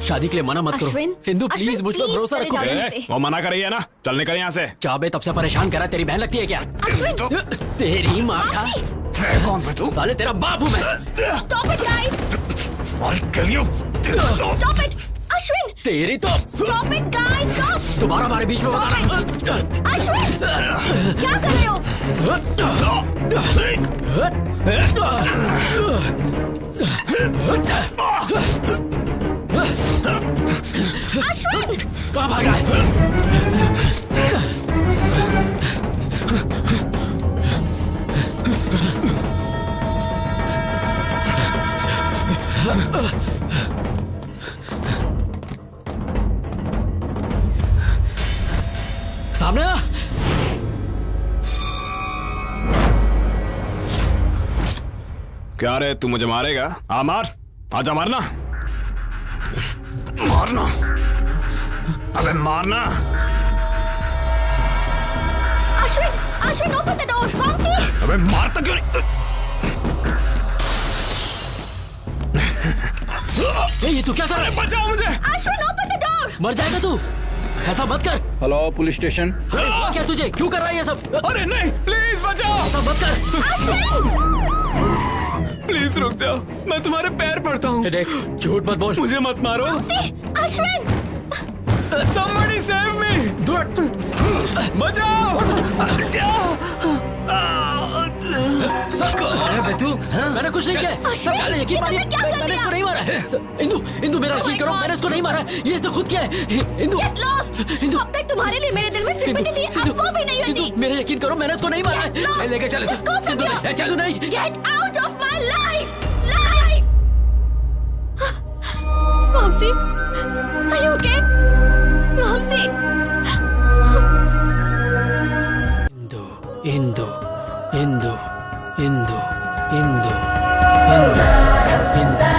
शादी के लिए मना मत करो। हिंदू प्लीज मुझ पर भरोसा रखो। वो मना कर रही है ना, चल निकल यहाँ से। क्या बे तब से परेशान करा, तेरी बहन लगती है क्या? तेरी माँ का कौन है तू? साले तेरा बाप हूँ मैं। Stop it, guys! I'll kill you! Stop it! Ashwin! तेरी तो Stop it, guys! Stop! तुम्हारा हमारे बीच में बताना। अश्विन! क्या कर रहे हो? अश्विन! कहाँ भाग रहा है? सामने आ। क्या रे, तू मुझे मारेगा? आ मार, आजा मारना, मारना, अबे मारना। Ashwin! Ashwin, open the door! Vamsi! अबे मारता क्यों नहीं? ये तू क्या कर रहा है? बचाओ मुझे! Ashwin, open the door! मर जाएगा तू, ऐसा मत कर। Hello police station. क्या तुझे क्यों कर रहा है ये सब? अरे नहीं, प्लीज बचाओ! ऐसा मत कर। प्लीज रुक जाओ, मैं तुम्हारे पैर पड़ता हूँ। देख, झूठ मत बोल। मुझे मत मारो। अश्विन! Somebody save me! बचाओ! अरे तू, मैंने कुछ नहीं किया। मैंने यकीन मानिए, मैंने इसको नहीं मारा। इंदु, इंदु मेरा यकीन करो, मैंने इसको नहीं मारा। ये इसने खुद किया है। Indu, Get lost! अब तक तुम्हारे लिए मेरे दिल में सिंपैथी थी, अब वो भी नहीं होती। मेरा यकीन करो, मैंने इसको नहीं मारा। लेके चल, चलो नहीं। Get out of my life! Life! Vamsi, are you okay? Vamsi! Indu, Indu, Indu, Indu, Indu, Indu, Indu.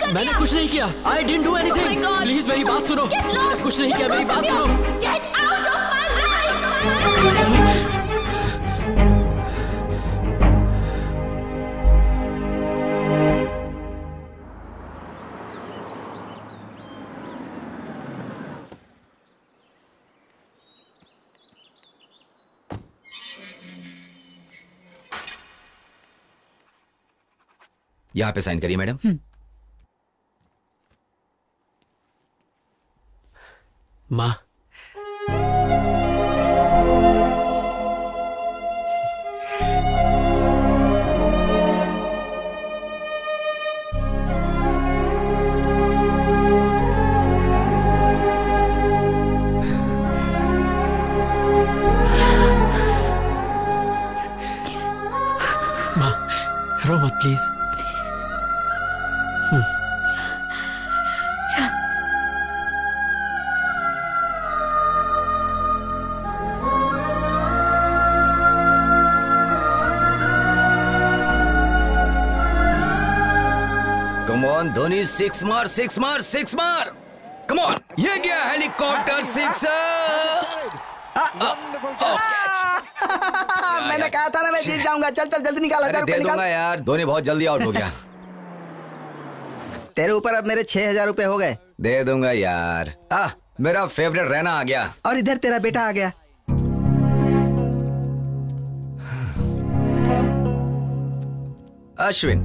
मैंने कुछ नहीं किया। I didn't do anything. Please मेरी बात सुनो। मैंने कुछ नहीं किया, मेरी बात सुनो। Get out of my life! यहाँ पे साइन करिए मैडम। माँ, please. Come on Dhoni, six मार, सिक्स मार, सिक्स मार। कम ऑन, ये गया हेलीकॉप्टर सिक्सर। मैंने कहा था ना मैं जीत जाऊंगा। चल चल जल्दी निकाल, 1000 रुपए दे निकाल। दूंगा यार, धोनी बहुत जल्दी आउट हो गया। तेरे ऊपर अब मेरे 6000 रुपए हो गए। दे दूंगा यार। मेरा फेवरेट रैना आ गया। और इधर तेरा बेटा आ गया। Ashwin,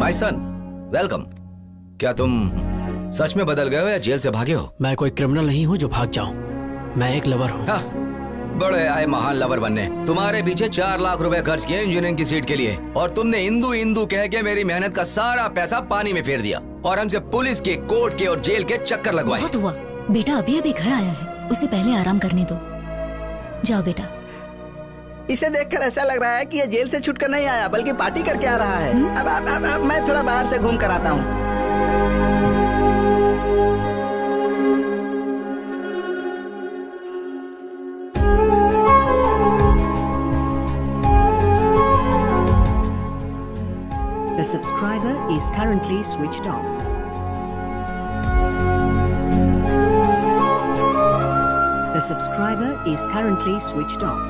my son, welcome. क्या तुम सच में बदल गए हो या जेल से भागे हो? मैं कोई क्रिमिनल नहीं हूँ जो भाग जाऊं। मैं एक लवर हूँ। बड़े आए महान लवर बनने। तुम्हारे पीछे 4 लाख रुपए खर्च किए इंजीनियरिंग की सीट के लिए, और तुमने हिंदू हिंदू कह के मेरी मेहनत का सारा पैसा पानी में फेर दिया, और हमसे पुलिस के, कोर्ट के और जेल के चक्कर लगवाए। बहुत हुआ। बेटा अभी अभी घर आया है, उसे पहले आराम करने दो। जाओ बेटा। इसे देखकर ऐसा लग रहा है कि ये जेल से छूटकर नहीं आया बल्कि पार्टी करके आ रहा है। अब मैं थोड़ा बाहर से घूम कर आता हूँ। The subscriber is currently switched off. The subscriber is currently switched off.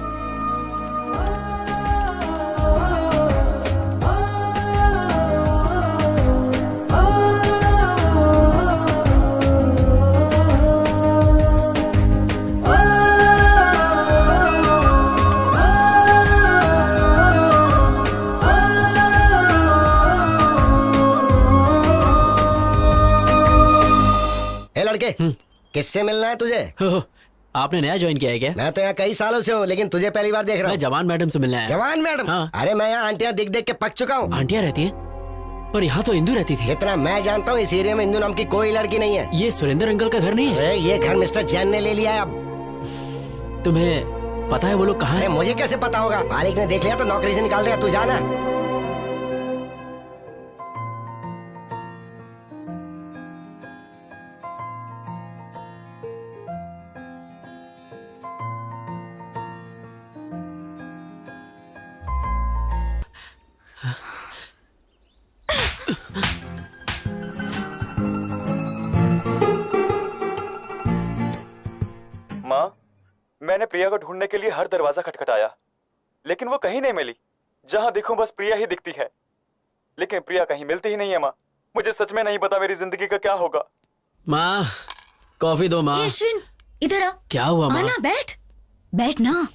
लड़के, किससे मिलना है तुझे? आपने नया ज्वाइन किया है क्या? मैं तो यहाँ कई सालों से हूँ, लेकिन तुझे पहली बार देख रहा हूँ। मैं जवान मैडम से मिलना है। जवान मैडम? हाँ। अरे मैं यहाँ आंटियाँ दिख देख के पक चुका हूँ। आंटियाँ रहती हैं? पर यहाँ तो इंदू रहती थी। जितना मैं जानता हूँ इस एरिया में इंदू नाम की कोई लड़की नहीं है। ये सुरेंद्र अंकल का घर नहीं है? अरे ये घर मिस्टर जैन ने ले लिया है अब। तुम्हें पता है वो लोग कहाँ हैं? मुझे कैसे पता होगा? मालिक ने देख लिया तो नौकरी से निकाल देगा। तू जाना। माँ, मैंने प्रिया को ढूंढने के लिए हर दरवाजा खटखटाया, लेकिन वो कहीं नहीं मिली। जहां देखूं बस प्रिया ही दिखती है, लेकिन प्रिया कहीं मिलती ही नहीं है। माँ, मुझे सच में नहीं पता मेरी जिंदगी का क्या होगा। माँ, कॉफी दो माँ। अश्विन, इधर आ। क्या हुआ माँ? आना, बैठ। बैठ ना।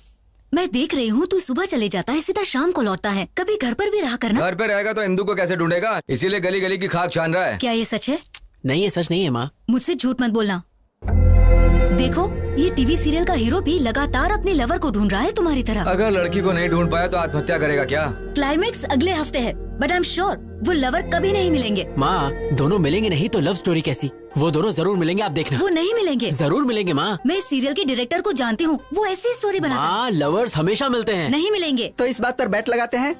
मैं देख रही हूँ तू सुबह चले जाता है, सीधा शाम को लौटता है। कभी घर पर भी रहा करना। घर पे रहेगा तो इंदू को कैसे ढूंढेगा? इसीलिए गली गली की खाक छान रहा है। क्या ये सच है? नहीं, ये सच नहीं है माँ। मुझसे झूठ मत बोलना। देखो, ये टीवी सीरियल का हीरो भी लगातार अपने लवर को ढूंढ रहा है तुम्हारी तरह। अगर लड़की को नहीं ढूंढ पाया तो आत्महत्या करेगा क्या? क्लाइमेक्स अगले हफ्ते है, बट आई एम श्योर वो लवर कभी नहीं मिलेंगे। माँ, दोनों मिलेंगे नहीं तो लव स्टोरी कैसी? वो दोनों जरूर मिलेंगे, आप देखना। वो नहीं मिलेंगे। जरूर मिलेंगे माँ। मैं इस सीरियल के डायरेक्टर को जानती हूँ, वो ऐसी स्टोरी बनाता है। माँ, लवर्स हमेशा मिलते हैं। नहीं मिलेंगे। तो इस बात पर बैट लगाते हैं?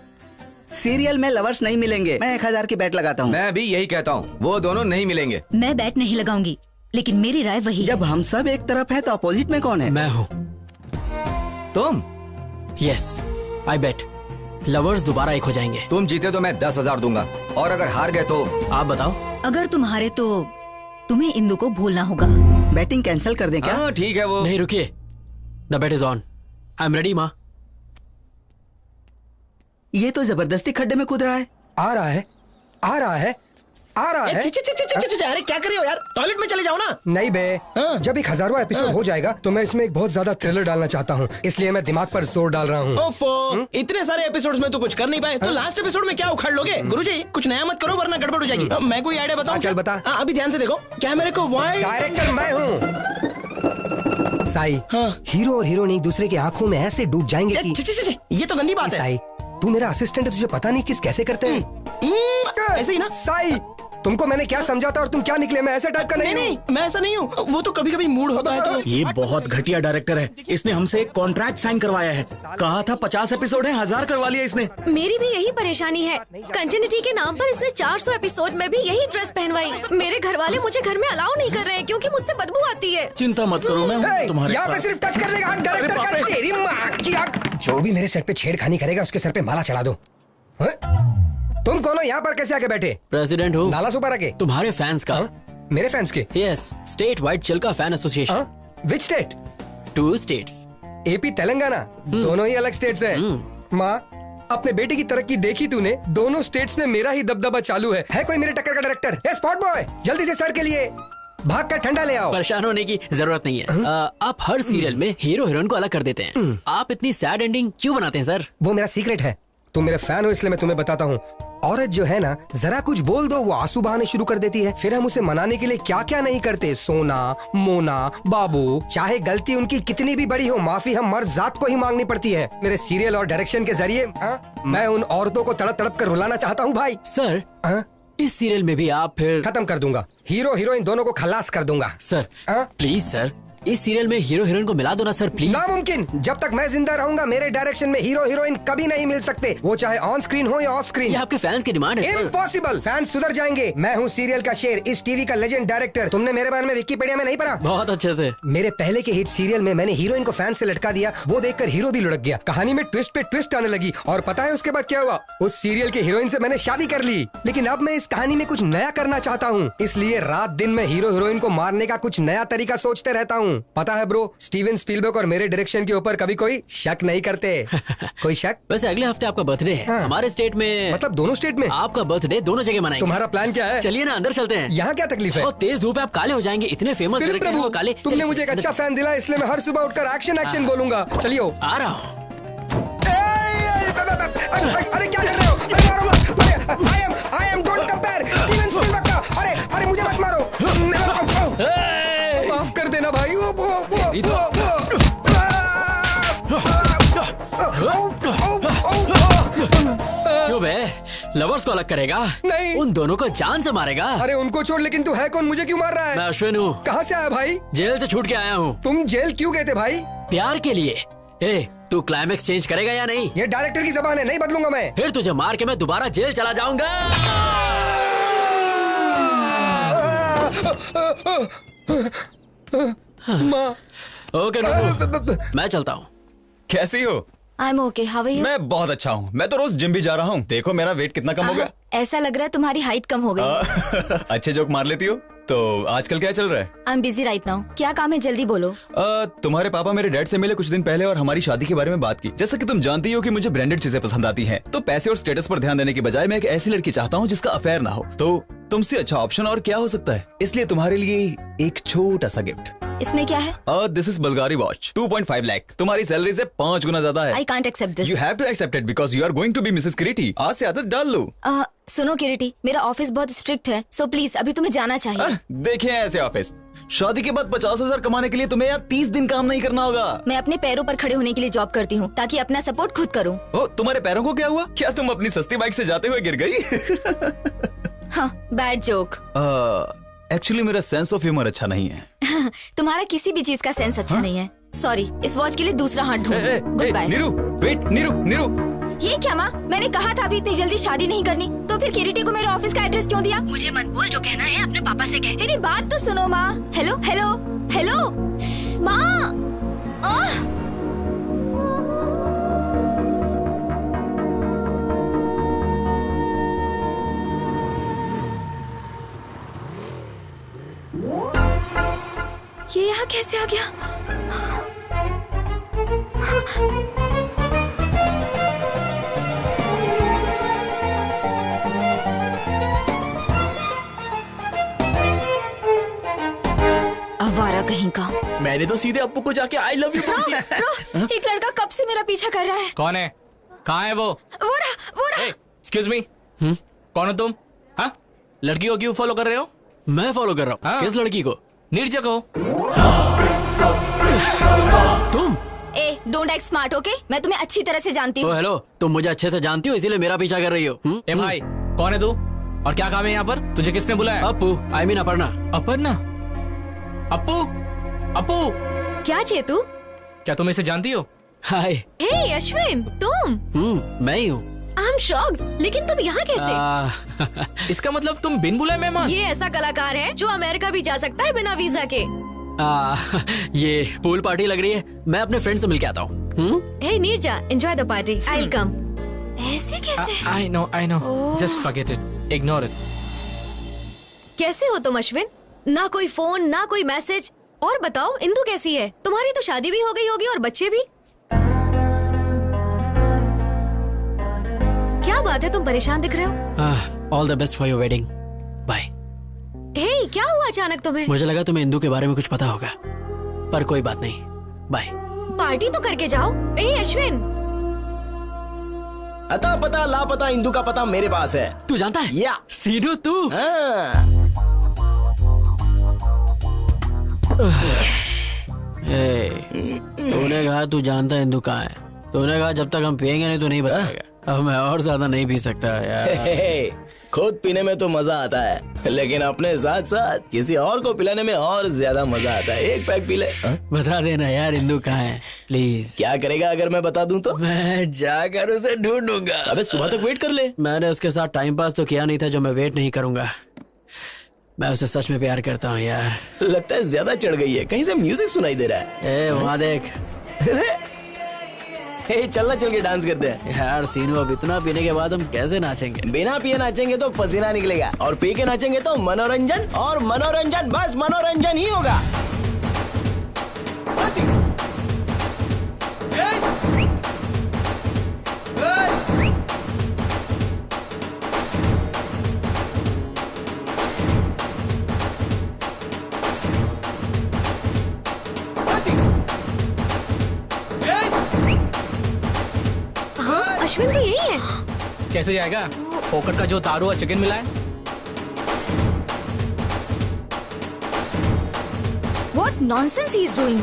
सीरियल में लवर्स नहीं मिलेंगे। मैं 1000 की बैट लगाता हूँ। मैं भी यही कहता हूँ, वो दोनों नहीं मिलेंगे। मैं बैट नहीं लगाऊंगी, लेकिन मेरी राय वही है। जब हम सब एक तरफ हैं तो अपोजिट में कौन है? मैं हूँ। तुम? यस, आई बेट लवर्स दोबारा एक हो जाएंगे। तुम जीते तो मैं 10,000 दूंगा, और अगर हार गए तो? आप बताओ। अगर तुम हारे तो तुम्हें इंदु को भूलना होगा। बैटिंग कैंसिल कर दें क्या? हाँ ठीक है। वो नहीं, रुकिए। The bet is on. I am ready माँ। ये तो जबरदस्ती खड्डे में कूद रहा है। आ रहा है, आ रहा है, आ रहा है। अरे क्या कर रहे हो यार? टॉयलेट में चले जाओ ना। नहीं बे, जब 1000वां एपिसोड हो जाएगा तो मैं इसमें एक बहुत ज्यादा थ्रिलर डालना चाहता हूँ, इसलिए मैं दिमाग पर जोर डाल रहा हूँ। ओफो, इतने सारे एपिसोड्स में तो कुछ कर नहीं पाए, तो लास्ट एपिसोड में क्या उखाड़ लोगे? गुरुजी, कुछ नया मत करो वरना गड़बड़ हो जाएगी। मैं कोई आइडिया बताऊं? चल बता। अभी ध्यान से देखो, क्या मेरे को डायरेक्टर मैं हूँ। साई, हीरो और हीरोइन एक दूसरे की आंखों में ऐसे डूब जाएंगे कि ये तो गंदी बात है। साई, तू मेरा असिस्टेंट है, तुझे पता नहीं किस कैसे करते हैं। ऐसे ही ना। साई, तुमको मैंने क्या समझाता और तुम क्या निकले? मैं ऐसा टाइप का नहीं नहीं, मैं ऐसा नहीं हूँ। वो तो कभी कभी मूड होता है तो। ये बहुत घटिया डायरेक्टर है। इसने हमसे एक कॉन्ट्रैक्ट साइन करवाया है। कहा था 50 एपिसोड है, 1000 करवा लिया इसने। मेरी भी यही परेशानी है। कंटिन्यूटी के नाम पर इसने 400 एपिसोड में भी यही ड्रेस पहनवाई। मेरे घर वाले मुझे घर में अलाउ नहीं कर रहे हैं क्योंकि मुझसे बदबू आती है। चिंता मत करो, मैं हूं तुम्हारे यहाँ पे साथ। सिर्फ टच करने का हक डायरेक्टर का। तेरी माँ की आँख। जो भी मेरे सेट पे छेड़खानी करेगा उसके सर पे माला चढ़ा दो। तुम कौन हो? यहाँ पर कैसे आके बैठे? प्रेसिडेंट हूँ। नाला सुपा रखे? तुम्हारे फैंस का। मेरे फैंस के? Yes, state wide Chilka fan association. Which state? 2 states, AP Telangana. दोनों ही अलग स्टेट्स हैं। माँ, अपने बेटे की तरक्की देखी तूने? दोनों स्टेट्स में मेरा ही दबदबा चालू है कोई मेरे टक्कर का डायरेक्टर? ए स्पॉट बॉय, जल्दी से सर के लिए भाग कर ठंडा ले आओ। परेशान होने की जरूरत नहीं है। आप हर सीरियल में हीरो हीरोइन को अलग कर देते हैं। आप इतनी सैड एंडिंग क्यों बनाते हैं सर? वो मेरा सीक्रेट है। तुम मेरे फैन हो इसलिए मैं तुम्हें बताता हूँ। औरत जो है ना, जरा कुछ बोल दो वो आंसू बहाने शुरू कर देती है। फिर हम उसे मनाने के लिए क्या क्या नहीं करते। सोना, मोना, बाबू, चाहे गलती उनकी कितनी भी बड़ी हो, माफी हम मर्द जात को ही मांगनी पड़ती है। मेरे सीरियल और डायरेक्शन के जरिए मैं उन औरतों को तड़प तड़प कर रुलाना चाहता हूँ भाई। सर, इस सीरियल में भी आप फिर खत्म कर दूंगा। हीरो हीरोइन दोनों को खलास कर दूंगा। सर प्लीज सर, इस सीरियल में हीरो हीरोइन को मिला दो ना सर प्लीज। नामुमकिन। जब तक मैं जिंदा रहूंगा मेरे डायरेक्शन में हीरो हीरोइन कभी नहीं मिल सकते, वो चाहे ऑन स्क्रीन हो या ऑफ स्क्रीन। ये आपके फैंस की डिमांड है। इम्पॉसिबल। फैंस सुधर जाएंगे। मैं हूँ सीरियल का शेर, इस टीवी का लेजेंड डायरेक्टर। तुमने मेरे बारे में विकिपीडिया में नहीं पढ़ा? बहुत अच्छे से। मेरे पहले के हिट सीरियल में मैंने हीरोइन को फैन से लटका दिया, वो देखकर हीरो भी लुढ़क गया। कहानी में ट्विस्ट पे ट्विस्ट आने लगी और पता है उसके बाद क्या हुआ? उस सीरियल के हीरोइन से मैंने शादी कर ली। लेकिन अब मैं इस कहानी में कुछ नया करना चाहता हूँ, इसलिए रात दिन में हीरो हीरोइन को मारने का कुछ नया तरीका सोचते रहता हूँ। पता है ब्रो, स्टीवन स्पीलबर्ग और मेरे डायरेक्शन के ऊपर कभी कोई शक नहीं करते। कोई शक? वैसे अगले हफ्ते आपका बर्थडे है। हमारे स्टेट में, मतलब दोनों स्टेट में आपका बर्थडे दोनों जगह मनाएंगे। तुम्हारा प्लान क्या है? चलिए ना अंदर चलते हैं। यहाँ क्या तकलीफ है? बहुत तेज धूप है, आप काले हो जाएंगे। इतने फेमस डायरेक्टर हो काले। तुमने मुझे एक अच्छा फैन दिला, इसलिए मैं हर सुबह उठकर एक्शन एक्शन बोलूंगा। चलियो। आ रहा हूँ। अरे क्या कर रहे हो? I am don't compare Steven Spielberg का। अरे मुझे मत मारो। माफ कर देना भाई। क्यों बे? लवर्स को अलग करेगा? नहीं। उन दोनों को जान से मारेगा? अरे उनको छोड़, लेकिन तू है कौन? मुझे क्यों मार रहा है? मैं अश्विन हूँ। कहाँ से आया भाई? जेल से छूट के आया हूँ। तुम जेल क्यों गए थे भाई? प्यार के लिए। ए, तू क्लाइमेक्स चेंज करेगा या नहीं? ये डायरेक्टर की जबान है, नहीं बदलूंगा मैं। फिर तुझे मार के मैं दोबारा जेल चला जाऊंगा। ओके मैं चलता हूँ। कैसी हो? I'm okay, how are you? मैं बहुत अच्छा हूँ। मैं तो रोज जिम भी जा रहा हूँ। देखो मेरा वेट कितना कम हो गया। ऐसा लग रहा है तुम्हारी हाइट कम हो गई। अच्छे जोक मार लेती हो। तो आजकल क्या चल रहा है? I'm busy right now. क्या काम है, जल्दी बोलो। तुम्हारे पापा मेरे डैड से मिले कुछ दिन पहले और हमारी शादी के बारे में बात की। जैसा कि तुम जानती हो कि मुझे ब्रांडेड चीजें पसंद आती हैं, तो पैसे और स्टेटस पर ध्यान देने की बजाय मैं एक ऐसी लड़की चाहता हूँ जिसका अफेयर ना हो। तो तुमसे अच्छा ऑप्शन और क्या हो सकता है? इसलिए तुम्हारे लिए एक छोटा सा गिफ्ट। इसमें क्या है? This is Bulgari watch, 2.5 lakh. तुम्हारी सैलरी से 5 गुना ज्यादा है। I can't accept this. You have to accept it because you are going to be Mrs. किरीटी। आज से आदत डाल लो। सुनो किरीटी, मेरा ऑफिस बहुत स्ट्रिक्ट है, सो प्लीज अभी तुम्हें जाना चाहिए। देखे ऐसे ऑफिस। शादी के बाद 50,000 कमाने के लिए तुम्हें यहाँ 30 दिन काम नहीं करना होगा। मैं अपने पैरों पर खड़े होने के लिए जॉब करती हूँ ताकि अपना सपोर्ट खुद करूँ। ओ, तुम्हारे पैरों को क्या हुआ? क्या तुम अपनी सस्ती बाइक से जाते हुए गिर गई? हाँ, बैड जोक। एक्चुअली मेरा सेंस ऑफ ह्यूमर अच्छा नहीं है। तुम्हारा किसी भी चीज का सेंस अच्छा नहीं है। सॉरी, इस वॉच के लिए दूसरा हाथ ढूंढ। Goodbye. Neeru, wait, Neeru. ये क्या माँ? मैंने कहा था अभी इतनी जल्दी शादी नहीं करनी, तो फिर किरीटी को मेरे ऑफिस का एड्रेस क्यों दिया? मुझे मत बोल, जो कहना है अपने पापा से कह। मेरी बात तो सुनो माँ। हेलो हेलो हेलो माँ। ये यहाँ कैसे आ गया? आवारा कहीं का। मैंने तो सीधे अप्पू को जाके आई लव यू बोल दिया। एक लड़का कब से मेरा पीछा कर रहा है। कौन है? कहाँ है वो? वो रहा। एक्सक्यूज मी, कौन हो तुम? हाँ, लड़की को क्यों फॉलो कर रहे हो? मैं फॉलो कर रहा हूँ। किस लड़की को? निर्जक हो तुम। ए, डोंट एक्ट स्मार्ट, ओके? मैं तुम्हें अच्छी तरह से जानती हूँ। हेलो, तुम मुझे अच्छे से जानती हो इसीलिए मेरा पीछा कर रही हो। ए भाई, कौन है तू? और क्या काम है यहाँ पर? तुझे किसने बुलाया? अपू, आई मीन अपर्णा। अपर्णा? अपू? अपू? क्या चेतू? क्या तुम इसे जानती हो? हाय। हे अश्विन, तुम? मैं ही हूँ। आई एम शॉक्ड, लेकिन तुम यहाँ कैसे? इसका मतलब तुम बिन बुलाए मेहमान? ये ऐसा कलाकार है जो अमेरिका भी जा सकता है बिना वीजा के। ये पूल पार्टी लग रही है, मैं अपने फ्रेंड से मिलके आता हूँ। Hey Neerja, enjoy the party, I will come. ऐसे कैसे? I know, just forget it, ignore it. कैसे हो तुम अश्विन? ना कोई फोन, ना कोई मैसेज। और बताओ, इंदु कैसी है? तुम्हारी तो शादी भी हो गई होगी और बच्चे भी। क्या बात है, तुम परेशान दिख रहे हो? All the best for your wedding. Bye. Hey, क्या हुआ अचानक तुम्हें? मुझे लगा तुम्हें इंदु के बारे में कुछ पता होगा, पर कोई बात नहीं। बाय। पार्टी तो करके जाओ। ए अश्विन, अता पता लापता इंदु का पता मेरे पास है। तू जानता है? या सीनू तू? तूने कहा तू जानता है इंदु कहाँ है। तूने कहा जब तक हम पियेंगे नहीं तो नहीं बताएगा। अब मैं और ज्यादा नहीं पी सकता यार। खुद पीने में तो मजा आता है, लेकिन अपने साथ साथ किसी और को पिलाने में और ज्यादा मजा आता है। एक पैक पी ले। बता देना यार इंदु कहाँ है प्लीज। क्या करेगा अगर मैं बता दूं तो? मैं जाकर उसे ढूंढूंगा। अबे सुबह तक वेट कर ले। मैंने उसके साथ टाइम पास तो किया नहीं था जो मैं वेट नहीं करूंगा। मैं उसे सच में प्यार करता हूँ यार। लगता है ज्यादा चढ़ गई है, कहीं से म्यूजिक सुनाई दे रहा है। वहाँ देख। चलना, चल के डांस करते हैं। यार सीनू, अब इतना पीने के बाद हम कैसे नाचेंगे? बिना पिए नाचेंगे तो पसीना निकलेगा, और पी के नाचेंगे तो मनोरंजन, और मनोरंजन बस मनोरंजन ही होगा। अश्विन तो यही है। कैसे जाएगा? फोकट का जो दारू और चिकन मिला है। What nonsense he is doing?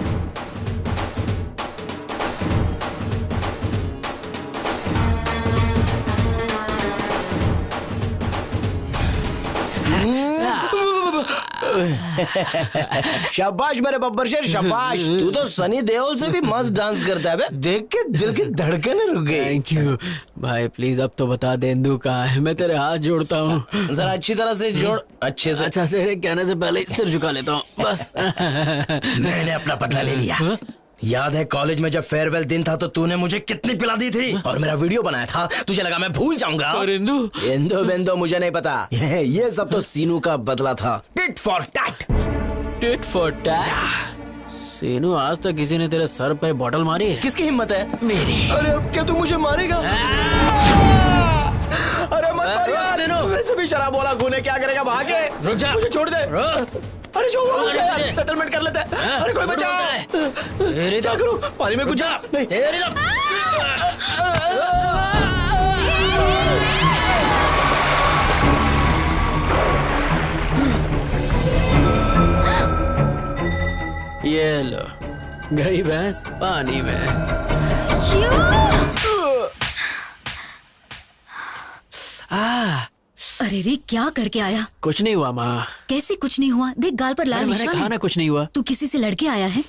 शाबाश मेरे बब्बर शेर, शाबाश। तू तो सनी देओल से भी मस्त डांस करता है बे। देख के दिल की धड़कनें रुक गई। थैंक यू भाई, प्लीज अब तो बता दे इंदु कहाँ है। मैं तेरे हाथ जोड़ता हूँ। जरा अच्छी तरह से जोड़, अच्छे से। अच्छा, तेरे कहने से पहले सिर झुका लेता हूँ बस। मैंने अपना बदला ले लिया। याद है कॉलेज में जब फेयरवेल दिन था तो तूने मुझे कितनी पिला दी थी और मेरा वीडियो बनाया था। तुझे लगा मैं भूल जाऊंगा? और इंदु बिंदु मुझे नहीं पता। ये सब तो सीनू का बदला था। Tit for tat. Tit for tat. Seenu, आज तक किसी ने तेरे सर पे बॉटल मारी है? किसकी हिम्मत है? मेरी। अरे अब क्या तू मुझे मारेगा? अरे मत मार यार। वैसे भी शराब वाला खून है, क्या करेगा? भागे। रुक जा। मुझे छोड़ दे। अरे छोड़, सेटलमेंट कर लेते हैं। अरे कोई बचा। क्या करूं? पानी में कुछ जा। नहीं। ये लो, गई भैंस पानी में। अरे रे, क्या करके आया? कुछ नहीं हुआ माँ। कैसे कुछ नहीं हुआ? देख गाल पर लाल निशान है। कुछ नहीं हुआ। तू किसी से लड़के आया है?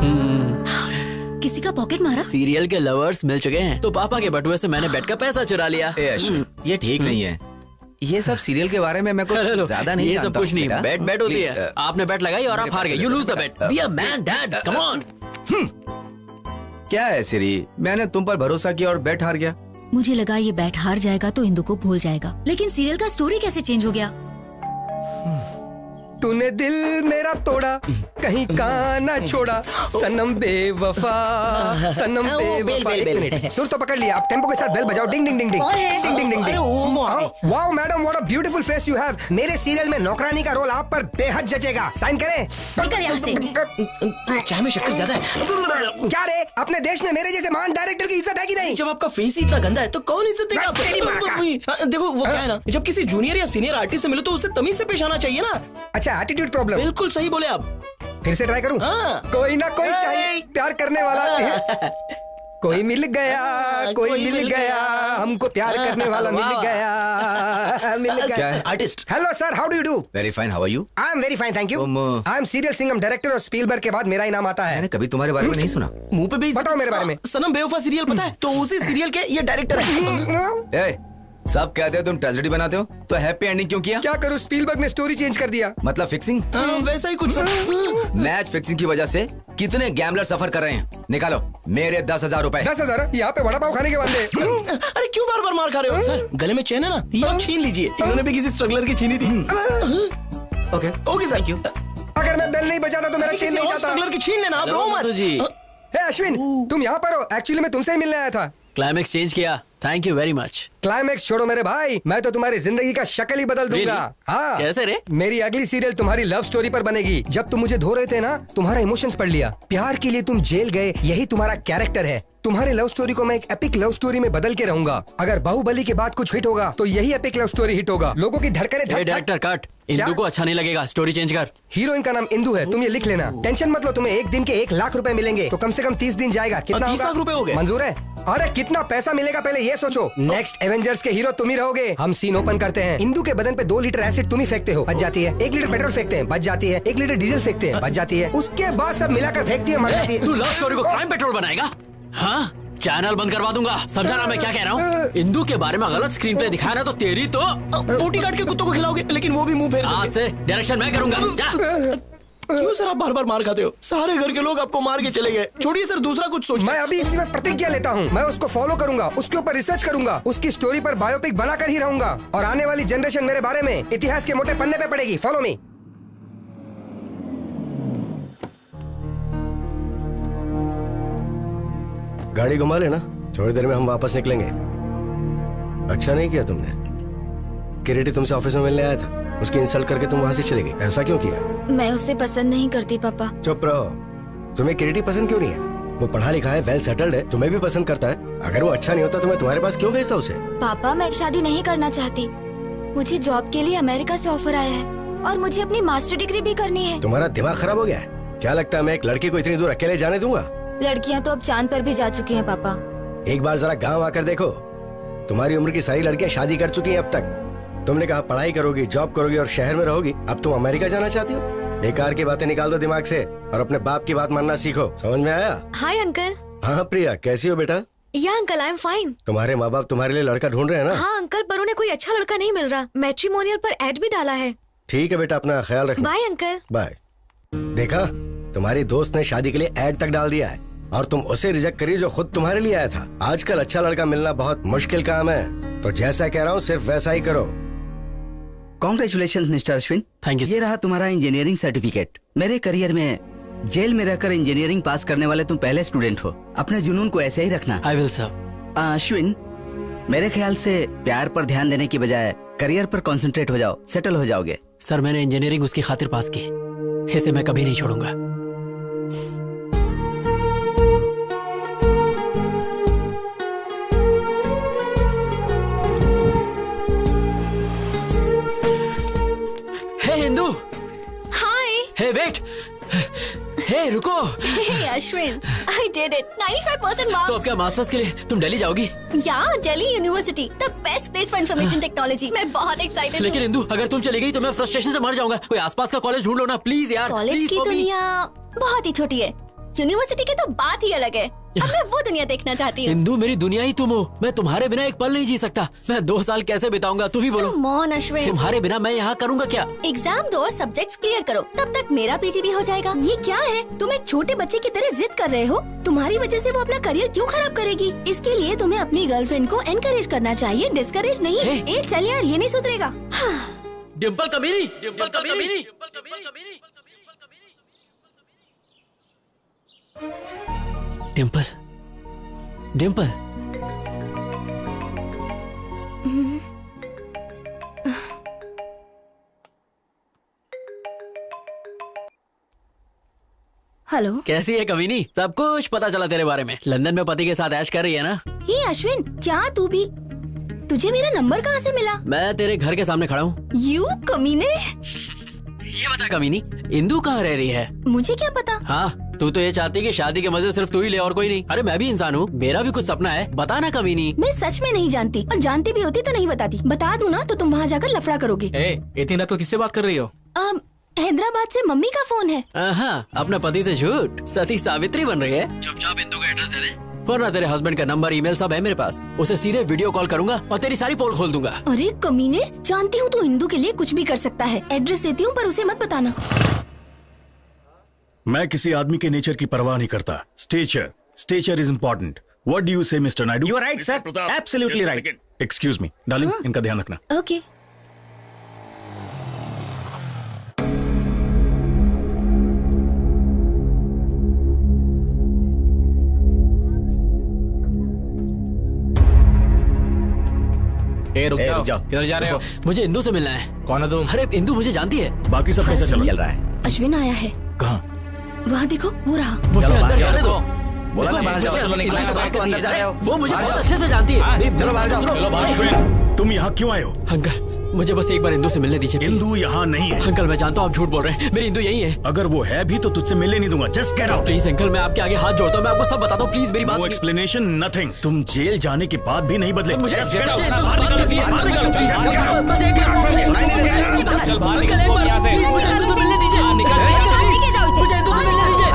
किसी का पॉकेट मारा? सीरियल के लवर्स मिल चुके हैं तो पापा के बटुए से मैंने बेट का पैसा चुरा लिया। ये ठीक नहीं है। ये सब सीरियल के बारे में मैं कुछ ज्यादा नहीं ये सब कुछ नहीं। बेट होती है। आपने बेट लगाई और आप हार गए। You lose the bet. Be a man dad, come on. क्या है सिरी, मैंने तुम पर भरोसा किया और बेट हार गया। मुझे लगा ये बैट हार जाएगा तो इंदु को भूल जाएगा, लेकिन सीरियल का स्टोरी कैसे चेंज हो गया? तूने दिल मेरा तोड़ा, कहीं का ना छोड़ा, सनम बेवफा, सनम बेवफा। एक मिनट, सुर तो पकड़ लिया। आप टेम्पो के साथ बेल बजाओ। Ding ding ding ding ding ding ding ding. Wow madam, what a beautiful face you have. मेरे सीरियल में नौकरानी का रोल आप पर बेहद जचेगा। साइन करें। निकल यहाँ से। चाय में शक्कर ज्यादा है। क्या रे, अपने देश में मेरे जैसे महान डायरेक्टर की इज्जत है कि नहीं? जब आपका फेस ही इतना गंदा है तो कौन इज्जत देगा? देखो वो क्या है ना, जब किसी जूनियर या सीनियर आर्टिस्ट से मिलो तो उससे तमीज से पेश आना चाहिए ना। अच्छा, एटीट्यूड प्रॉब्लम। बिल्कुल सही बोले आप। फिर से ट्राई करूं? हाँ। कोई ना कोई चाहिए प्यार करने वाला। कोई मिल गया हमको प्यार करने वाला मिल गया artist. Hello sir, how do you do? Very fine, how are you? I am very fine, thank you. I am serial Singham director और स्पीलबर्ग के बाद मेरा ही नाम आता है। मैंने कभी तुम्हारे बारे में नहीं सुना। मुंह पे भी बताओ मेरे बारे में। सनम बेवफा सीरियल पता है? तो उसी सीरियल के ये डायरेक्टर है। सब कहते हो तुम ट्रेजेडी बनाते हो, तो हैप्पी एंडिंग क्यों किया? क्या करूं, स्पीलबर्ग ने स्टोरी चेंज कर दिया। मतलब फिक्सिंग? वैसा ही कुछ। मैच फिक्सिंग की वजह से कितने गैम्बलर सफर कर रहे हैं? निकालो मेरे 10,000 रुपए। 10,000? यहाँ पे वड़ा पाव खाने के वाले। अरे क्यों बार बार मार खा रहे हो सर? गले में चेन है ना, ये आप छीन लीजिए। इन्होंने भी किसी स्ट्रगलर की छीनी थी। Okay thank you. अगर मैं बेल नहीं बजाता तो मेरा चेन नहीं जाता। स्ट्रगलर की छीन लेना, आप रो मत जी। अश्विन, तुम यहाँ पर हो? एक्चुअली मैं तुमसे ही मिलने आया था। क्लाइमेक्स चेंज किया, thank you very much. Climax छोड़ो मेरे भाई, मैं तो तुम्हारी जिंदगी का शक्ल ही बदल दूंगा। हाँ, कैसे रे? मेरी अगली सीरियल तुम्हारी लव स्टोरी पर बनेगी। जब तुम मुझे धो रहे थे ना, तुम्हारा इमोशंस पढ़ लिया। प्यार के लिए तुम जेल गए, यही तुम्हारा कैरेक्टर है। तुम्हारे लव स्टोरी को मैं एक एपिक लव स्टोरी में बदल के रहूंगा। अगर बाहुबली के बाद कुछ हिट होगा तो यही एपिक लव स्टोरी हिट होगा। लोगों की धड़कने डायरेक्टर कट, इंदू को अच्छा नहीं लगेगा, स्टोरी चेंज कर। हीरोइन का नाम इंदू है, तुम ये लिख लेना। टेंशन मत लो, तुम्हें एक दिन के 1 लाख रुपए मिलेंगे, तो कम से कम 30 दिन जाएगा। कितना 30 लाख रुपए हो गए? मंजूर है? अरे कितना पैसा मिलेगा पहले ये सोचो। नेक्स्ट एवेंजर्स के हीरो तुम ही रहोगे। हम सीन ओपन करते हैं। इंदू के बदन पे 2 लीटर एसिड तुम ही फेंकते हो, बच जाती है। 1 लीटर पेट्रोल फेंकते हैं, बच जाती है। 1 लीटर डीजल फेंकते हैं, बच जाती है। उसके बाद सब मिलाकर फेंकती है, मर जाती है। तू लव स्टोरी को क्राइम पेट्रोल बनाएगा? हाँ, चैनल बंद करवा दूंगा। समझा ना मैं क्या कह रहा हूँ? इंदू के बारे में गलत स्क्रीन पे दिखाया ना तो तेरी तो बोटी काट के कुत्तों को खिलाओगे, लेकिन वो भी मुंह फेर आज से डायरेक्शन मैं करूंगा। जा। क्यों सर आप बार बार मार खाते हो? सारे घर के लोग आपको मार के चले गए। छोड़िए सर, दूसरा कुछ सोच। मैं अभी इसी वक्त प्रतिज्ञा लेता हूँ, मैं उसको फॉलो करूंगा, उसके ऊपर रिसर्च करूंगा, उसकी स्टोरी पर बायोपिक बनाकर ही रहूंगा। और आने वाली जनरेशन मेरे बारे में इतिहास के मोटे पन्ने पे पड़ेगी। Follow me. गाड़ी घुमा लेना, थोड़ी देर में हम वापस निकलेंगे। अच्छा नहीं किया तुमने। किरीटी तुमसे ऑफिस में मिलने आया था, उसकी इंसल्ट करके तुम वहां से चली गई। ऐसा क्यों किया? मैं उसे पसंद नहीं करती पापा। चुप रहो। तुम्हें किरीटी पसंद क्यों नहीं है? वो पढ़ा लिखा है, वेल सेटल्ड है, तुम्हें भी पसंद करता है। अगर वो अच्छा नहीं होता तो मैं तुम्हारे पास क्यों भेजता उसे? पापा, मैं शादी नहीं करना चाहती। मुझे जॉब के लिए अमेरिका से ऑफर आया है और मुझे अपनी मास्टर डिग्री भी करनी है। तुम्हारा दिमाग खराब हो गया है क्या? लगता है मैं एक लड़की को इतनी दूर अकेले जाने दूंगा? लड़कियां तो अब चांद पर भी जा चुकी हैं पापा। एक बार जरा गांव आकर देखो, तुम्हारी उम्र की सारी लड़कियां शादी कर चुकी हैं अब तक। तुमने कहा पढ़ाई करोगी, जॉब करोगी और शहर में रहोगी। अब तुम अमेरिका जाना चाहती हो? बेकार की बातें निकाल दो दिमाग से और अपने बाप की बात मानना सीखो। समझ में आया? Hi uncle. हाँ प्रिया, कैसी हो बेटा? या अंकल, आई एम फाइन। तुम्हारे माँ बाप तुम्हारे लिए लड़का ढूंढ रहे हैं ना? हाँ अंकल, पर उन्हें कोई अच्छा लड़का नहीं मिल रहा। मैट्रिमोनियल पर एड भी डाला है। ठीक है बेटा, अपना ख्याल रखना। Bye uncle. बाय। देखा, तुम्हारी दोस्त ने शादी के लिए एड तक डाल दिया है और तुम उसे रिजेक्ट करी जो खुद तुम्हारे लिए आया था। आजकल अच्छा लड़का मिलना बहुत मुश्किल काम है, तो जैसा कह रहा हूँ सिर्फ वैसा ही करो। Congratulation mister Ashwin. Thank you. ये रहा तुम्हारा इंजीनियरिंग सर्टिफिकेट। मेरे करियर में जेल में रहकर इंजीनियरिंग पास करने वाले तुम पहले स्टूडेंट हो। अपने जुनून को ऐसे ही रखना। I will sir. अश्विन, मेरे ख्याल से प्यार पर ध्यान देने की बजाय करियर पर कंसंट्रेट हो जाओ, सेटल हो जाओगे। सर, मैंने इंजीनियरिंग उसकी खातिर पास की, इसे मैं कभी नहीं छोड़ूंगा। हिंदू। हाय। हे वेट। हे रुको। हे Ashwin, I did it. 95% marks. तो अब क्या मास्टर्स के लिए तुम दिल्ली जाओगी? या Delhi university, the best place for information technology. मैं बहुत एक्साइटेड हूँ। लेकिन इंदू, अगर तुम चली गई तो मैं फ्रस्ट्रेशन से मर जाऊंगा। कोई आसपास का कॉलेज ढूंढ लो ना प्लीज यार। कॉलेज की दुनिया बहुत ही छोटी है, यूनिवर्सिटी की तो बात ही अलग है। अब मैं वो दुनिया देखना चाहती हूँ। इंदू, मेरी दुनिया ही तुम हो। मैं तुम्हारे बिना एक पल नहीं जी सकता। मैं 2 साल कैसे बिताऊंगा, तुम ही बोलो। मोहन अश्विन, तुम्हारे बिना मैं यहाँ करूँगा क्या? एग्जाम दो और सब्जेक्ट्स क्लियर करो, तब तक मेरा पीजी भी हो जाएगा। ये क्या है, तुम एक छोटे बच्चे की तरह जिद कर रहे हो। तुम्हारी वजह से वो अपना करियर क्यों खराब करेगी? इसके लिए तुम्हें अपनी गर्लफ्रेंड को एनकरेज करना चाहिए, डिस्करेज नहीं। ए चल यार, ये नहीं सुधरेगा। डिम्पल कमीनी, डिम्पल कमीनी। डिम्पल, डिम्पल। हेलो। कैसी है कमीनी? सब कुछ पता चला तेरे बारे में। लंदन में पति के साथ ऐश कर रही है ना? ये अश्विन, क्या तू भी? तुझे मेरा नंबर कहाँ से मिला? मैं तेरे घर के सामने खड़ा हूँ। यू कमीने। ये बता कमीनी, इंदु कहाँ रह रही है? मुझे क्या पता। हाँ, तू तो ये चाहती कि शादी के मजे सिर्फ तू ही ले और कोई नहीं। अरे मैं भी इंसान हूँ, मेरा भी कुछ सपना है, बता ना कमीनी। मैं सच में नहीं जानती, और जानती भी होती तो नहीं बताती। बता दूँ ना तो तुम वहाँ जाकर लफड़ा करोगे। इतनी रात को किससे बात कर रही हो? हैदराबाद से मम्मी का फोन है। हाँ, अपने पति से झूठ, सती सावित्री बन रही है। चुपचाप इंदु का एड्रेस दे दे, वरना तेरे हस्बैंड का नंबर ईमेल सब है मेरे पास। उसे सीधे वीडियो कॉल करूंगा और तेरी सारी पोल खोल दूंगा। अरे कमीने, जानती हूँ तू इंदु के लिए कुछ भी कर सकता है। एड्रेस देती हूँ पर उसे मत बताना। मैं किसी आदमी के नेचर की परवाह नहीं करता। Stature is important. What do you say mister Naidu? You are right sir, absolutely right. Excuse me darling, इनका ध्यान रखना। ओके। रुक जाओ। किधर जा रहे हो? मुझे इंदु से मिलना है। कौन है तुम? अरे इंदु मुझे जानती है। बाकी सब कैसा चल रहा है? अश्विन आया है। कहाँ? वहाँ देखो, वो रहा। मुझे अंदर जाने दो। बोला ना बाहर जाओ। तो अंदर जा रहे हो। वो मुझे बहुत अच्छे से जानती है। चलो बाहर जाओ। अश्विन, तुम यहाँ क्यों आए हो? अंकल, मुझे बस एक बार इंदु से मिलने दीजिए। इंदु यहाँ नहीं है। अंकल मैं जानता हूँ आप झूठ बोल रहे हैं, मेरी इंदु यही है। अगर वो है भी तो तुझसे मिलने नहीं दूंगा। Just get out. Please uncle, मैं आपके आगे हाथ जोड़ता हूँ, मैं आपको सब बताता हूँ, प्लीज मेरी बात। No explanation, nothing. तुम जेल जाने के बाद भी नहीं बदले। मुझे Just get out. इंदु से बात करनी है। बस एक बार चल बाहर अंकल, निकल एक बार यहाँ से। प्लीज मुझे इंदु से मिलने दीजिए। लेके जाओ इसे। मुझे इंदु से मिलने दीजिए।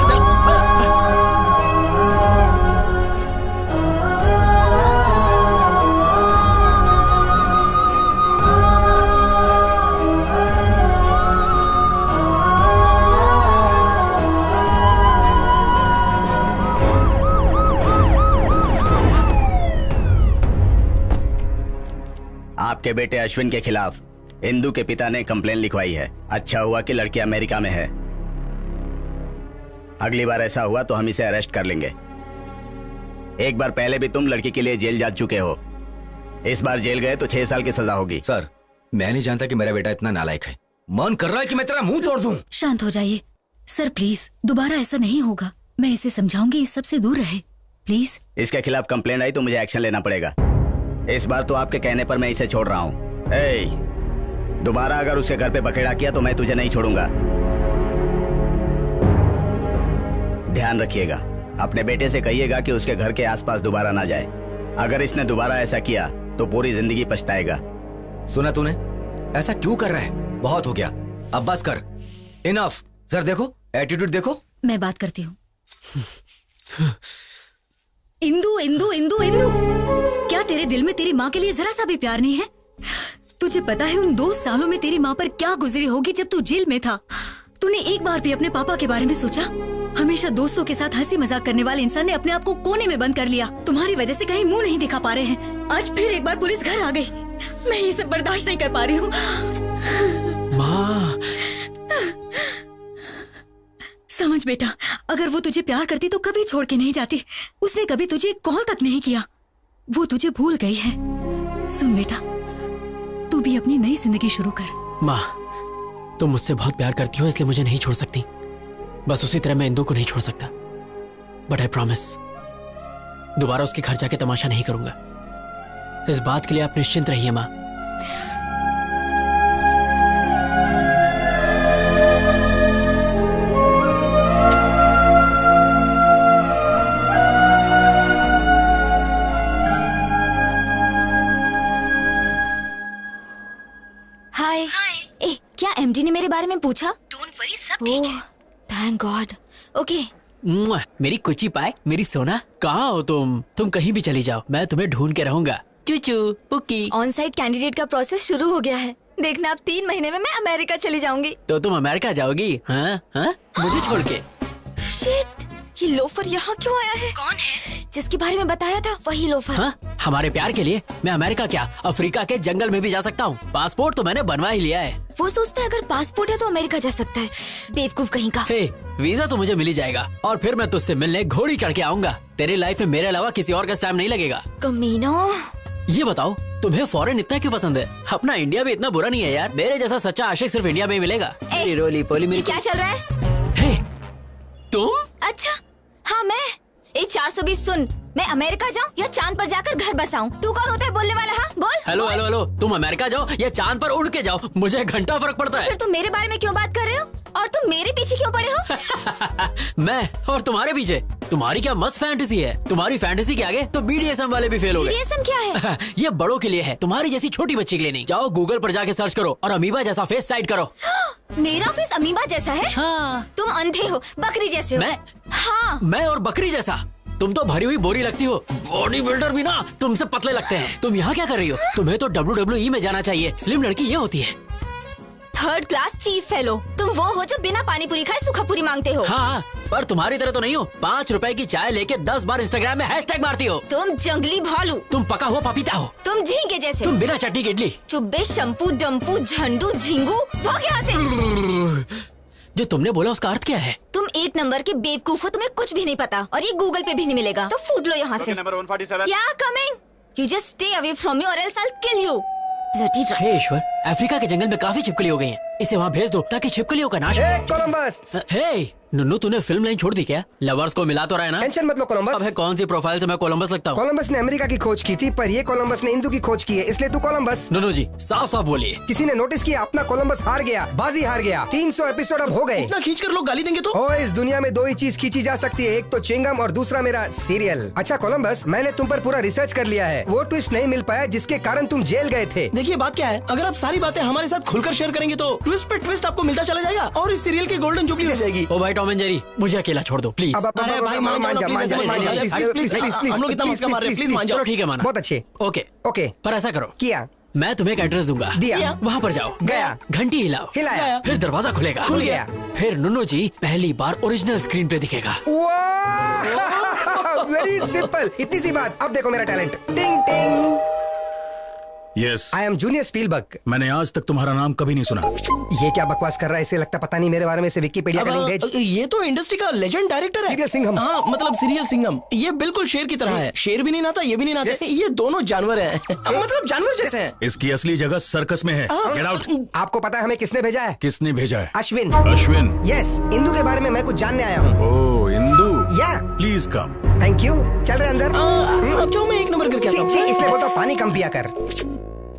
आपके बेटे अश्विन के खिलाफ इंदु के पिता ने कंप्लेन लिखवाई है। अच्छा हुआ कि लड़की अमेरिका में है। अगली बार ऐसा हुआ तो हम इसे अरेस्ट कर लेंगे। एक बार पहले भी तुम लड़की के लिए जेल जा चुके हो। इस बार जेल गए तो 6 साल की सजा होगी। सर, मैं नहीं जानता कि मेरा बेटा इतना नालायक है। मन कर रहा है कि मैं तेरा मुंह तोड़ दूं। शांत हो जाइए सर, प्लीज। दोबारा ऐसा नहीं होगा। मैं इसे समझाऊंगी, इस सब से दूर रहे, प्लीज। इसके खिलाफ कंप्लेंट आई तो मुझे एक्शन लेना पड़ेगा। इस बार तो आपके कहने पर मैं इसे छोड़ रहा हूँ। दोबारा अगर उसके घर पे बखेड़ा किया तो मैं तुझे नहीं छोड़ूंगा। ध्यान रखिएगा। अपने बेटे से कहिएगा कि उसके घर के आसपास दोबारा ना जाए। अगर इसने दोबारा ऐसा किया तो पूरी जिंदगी पछताएगा। सुना तूने? ऐसा क्यों कर रहा है? बहुत हो गया, अब बस कर। इनफ। सर देखो, एटीट्यूड देखो। मैं बात करती हूँ। इंदु, इंदु, इंदु, इंदु, क्या तेरे दिल में तेरी माँ के लिए जरा सा भी प्यार नहीं है? तुझे पता है उन 2 सालों में तेरी माँ पर क्या गुजरी होगी जब तू जेल में था? तूने एक बार भी अपने पापा के बारे में सोचा? हमेशा दोस्तों के साथ हंसी मजाक करने वाले इंसान ने अपने आप को कोने में बंद कर लिया। तुम्हारी वजह से कहीं मुंह नहीं दिखा पा रहे हैं। आज फिर एक बार पुलिस घर आ गई। मैं ये सब बर्दाश्त नहीं कर पा रही हूँ। माँ, समझ बेटा, अगर वो तुझे प्यार करती तो कभी छोड़ के नहीं जाती। उसने कभी तुझे कॉल तक नहीं किया। वो तुझे भूल गई है। सुन बेटा, तू भी अपनी नई जिंदगी शुरू कर। माँ, तुम मुझसे बहुत प्यार करती हो, इसलिए मुझे नहीं छोड़ सकती। बस उसी तरह मैं इंदु को नहीं छोड़ सकता। बट आई प्रॉमिस, दोबारा उसके घर जाके तमाशा नहीं करूंगा। इस बात के लिए आप निश्चिंत रहिए माँ। क्या एमडी ने मेरे बारे में पूछा? डोंट वरी, सब ठीक है। Thank God. ओके। मेरी कुची पाए, मेरी सोना, कहाँ हो तुम? तुम कहीं भी चली जाओ, मैं तुम्हें ढूंढ के रहूंगा। चूचू पुक्की। ऑन साइट कैंडिडेट का प्रोसेस शुरू हो गया है। देखना, अब 3 महीने में मैं अमेरिका चली जाऊंगी। तो तुम अमेरिका जाओगी? हाँ हाँ, मुझे छोड़ के। शिट, ये लोफर यहाँ क्यों आया है? कौन है? जिसके बारे में बताया था वही लोफर। हाँ, हमारे प्यार के लिए मैं अमेरिका क्या, अफ्रीका के जंगल में भी जा सकता हूँ। पासपोर्ट तो मैंने बनवा ही लिया है। वो सोचता है अगर पासपोर्ट है तो अमेरिका जा सकता है। बेवकूफ कहीं का। हे, वीजा तो मुझे मिल ही जाएगा और फिर मैं तुझसे मिलने घोड़ी चढ़ के आऊंगा। तेरी लाइफ में मेरे अलावा किसी और का टाइम नहीं लगेगा। कमीना, ये बताओ तुम्हें फॉरेन इतना क्यों पसंद है? अपना इंडिया भी इतना बुरा नहीं है यार। मेरे जैसा सच्चा आशिक सिर्फ इंडिया में ही मिलेगा। रोली पोली मेरी क्या चल रहा है? हे, तुम? अच्छा हाँ, मैं 420 सुन, मैं अमेरिका जाऊँ या चांद पर जाकर घर बसाऊं? तू कौन होता है बोलने वाला? हाँ बोल। हेलो हेलो हेलो, तुम अमेरिका जाओ या चांद पर उड़ के जाओ, मुझे घंटा फर्क पड़ता है। फिर तुम मेरे बारे में क्यों बात कर रहे हो और तुम मेरे पीछे क्यों पड़े हो? मैं और तुम्हारे पीछे? तुम्हारी क्या मस्त फैंटेसी है। तुम्हारी फैंटेसी के आगे तो BDSM वाले भी फेल हो गए। BDSM क्या है? ये बड़ों के लिए है, तुम्हारी जैसी छोटी बच्ची के लिए नहीं। जाओ गूगल पर जाके सर्च करो और अमीबा जैसा फेस साइड करो। मेरा फेस अमीबा जैसा है? हाँ। तुम अंधे हो, बकरी जैसे हो। हाँ। मैं और बकरी जैसा? तुम तो भरी हुई बोरी लगती हो। बॉडी बिल्डर भी ना तुमसे पतले लगते हैं। तुम यहाँ क्या कर रही हो? तुम्हें तो WWE में जाना चाहिए। स्लिम लड़की ये होती है। Third class chief fellow. तुम वो हो जो बिना पानी पूरी खाए सूखा पूरी मांगते हो। हाँ, पर तुम्हारी तरह तो नहीं हो। 5 रुपए की चाय लेके 10 बार इंस्टाग्राम में हैशटैग मारती हो। तुम जंगली भालू। तुम पका हुआ पपीता हो। तुम झींगे जैसे। तुम बिना चटनी की इडली। चुब्बे, शंपू, डम्पू, झंडू, झिंगू, भाग यहाँ से। जो तुमने बोला उसका अर्थ क्या है? तुम एक नंबर के बेवकूफ हो, तुम्हें कुछ भी नहीं पता और ये गूगल पे भी नहीं मिलेगा, तो फूट लो यहाँ से। Yeah coming, you just stay away from me or else I will kill you. हे ईश्वर, अफ्रीका के जंगल में काफी छिपकली हो गई हैं। इसे वहाँ भेज दो ताकि छिपकलियों का नाश हो। कोलंबस। हे नुन्नू, तूने फिल्म लाइन छोड़ दी क्या? लवर्स को मिला तो रहा है ना? टेंशन मत लो कोलंबस। अब है कौन सी प्रोफाइल से मैं कोलंबस लगता हूँ? कोलंबस ने अमेरिका की खोज की थी, पर ये कोलंबस ने हिंदू की खोज की है, इसलिए तू कोलंबस। नुन्नू जी साफ साफ बोलिए। किसी ने नोटिस किया अपना कोलंबस हार गया, बाजी हार गया। 300 एपिसोड अब हो गए। इतना खींच कर लोग गाली देंगे तो? ओ, इस दुनिया में 2 ही चीज खींची जा सकती है, एक तो चिंगम और दूसरा मेरा सीरियल। अच्छा कोलंबस, मैंने तुम पर पूरा रिसर्च कर लिया है। वो ट्विस्ट नहीं मिल पाया जिसके कारण तुम जेल गए थे। देखिए बात क्या है, अगर आप सारी बातें हमारे साथ खुलकर शेयर करेंगे तो ट्विस्ट पे ट्विस्ट आपको मिलता चला जाएगा और इस सीरियल की गोल्डन जुबली हो जाएगी। ओ भाई टॉम एंड जेरी, मुझे अकेला छोड़ दो प्लीज। अरे भाई मान जा, हम लोग इतना मस्का मार रहे हैं, प्लीज मान जाओ। चलो ठीक है माना। बहुत अच्छे। ओके ओके, पर ऐसा करो, किया। मैं तुम्हें एक एड्रेस दूंगा, दिया। वहाँ पर जाओ, गया। घंटी हिलाओ, हिलाया। फिर दरवाजा खुलेगा, खुल गया। फिर नुन्नू जी पहली बार ओरिजिनल स्क्रीन पे दिखेगा। वेरी सिंपल, इतनी सी बात। अब देखो मेरा टैलेंट। टिंग टिंग। Yes, I am junior Spielberg. मैंने आज तक तुम्हारा नाम कभी नहीं सुना। ये क्या बकवास कर रहा है? इसे लगता पता नहीं मेरे बारे में से विकिपीडिया का लिंक भेज। ये तो इंडस्ट्री का लेजेंड डायरेक्टर है। सीरियल सिंघम। हाँ मतलब सीरियल सिंघम। ये बिल्कुल शेर की तरह है। शेर भी नहीं नाता, ये भी नहीं नाता। ये दोनों जानवर हैं। मतलब जानवर जैसे हैं। इसकी असली जगह सर्कस में है। Get out. आपको पता है हमें किसने भेजा है? किसने भेजा है? अश्विन। अश्विन? यस, इंदू के बारे में मैं कुछ जानने आया हूँ। ओह इंदू, या प्लीज कम। Thank you. चल रहे अंदर। अब जाओ, मैं एक नंबर करके आता हूँ। इसलिए बोलता हूँ पानी कम पिया कर।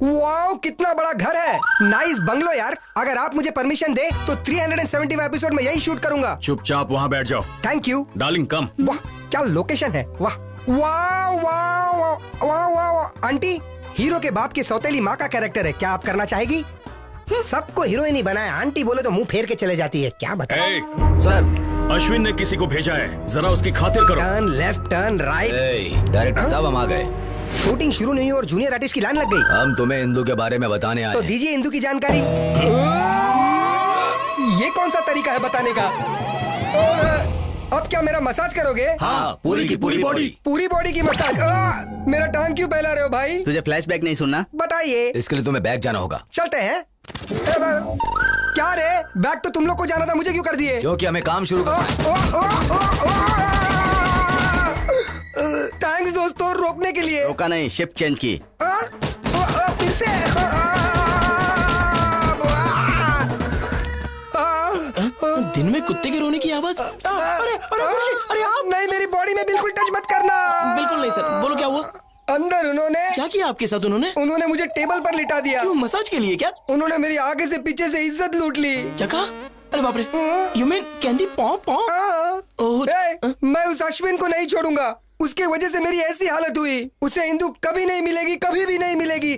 वाओ, कितना बड़ा घर है। नाइस बंगलो यार। अगर आप मुझे परमिशन दे तो 375 एपिसोड में यही शूट करूंगा। चुपचाप वहाँ बैठ जाओ। Thank you darling come. वाह क्या लोकेशन है। वाह वाह वाह वाह वाह। आंटी, हीरो के बाप की सौतेली माँ का कैरेक्टर है, क्या आप करना चाहेगी? सबको हीरोइन ही बनाया, आंटी बोले तो मुंह फेर के चले जाती है। क्या बताएं? सर, अश्विन ने किसी को भेजा है, जरा उसकी खातिर करो। Turn left, turn right. Director साहब हम आ गए। शूटिंग शुरू नहीं हुई और जूनियर आर्टिस्ट की लाइन लग गई। हम तुम्हें इंदू के बारे में बताने आए तो हैं। दीजिए इंदू की जानकारी। ये कौन सा तरीका है बताने का? अब क्या मेरा मसाज करोगे? हाँ, पूरी की पूरी बॉडी। पूरी बॉडी की मसाज। मेरा टांग क्यों बहला रहे हो भाई? तुझे फ्लैशबैक नहीं सुनना? बताइए। इसके लिए तुम्हें बैग जाना होगा। चलते हैं। क्या रे, बैग तो तुम लोग को जाना था, मुझे क्यों कर दिए? क्योंकि हमें काम शुरू करना है। थैंक्स दोस्तों, रोकने के लिए। रोका नहीं, शिफ्ट चेंज की। फिर से। दिन में कुत्ते के रोने की आवाज। अरे आप नहीं, मेरी बॉडी में बिल्कुल टच मत करना। बिल्कुल नहीं सर। बोलो क्या हुआ? अंदर उन्होंने क्या किया आपके साथ? उन्होंने मुझे टेबल पर लिटा दिया। क्यों, मसाज के लिए क्या? उन्होंने मेरी आगे से पीछे से इज्जत लूट ली। क्या कहा? अरे बाप रे, यू मीन कैंडी पॉप? मैं उस अश्विन को नहीं छोड़ूंगा। उसके वजह से मेरी ऐसी हालत हुई, उसे इंदू कभी नहीं मिलेगी, कभी भी नहीं मिलेगी।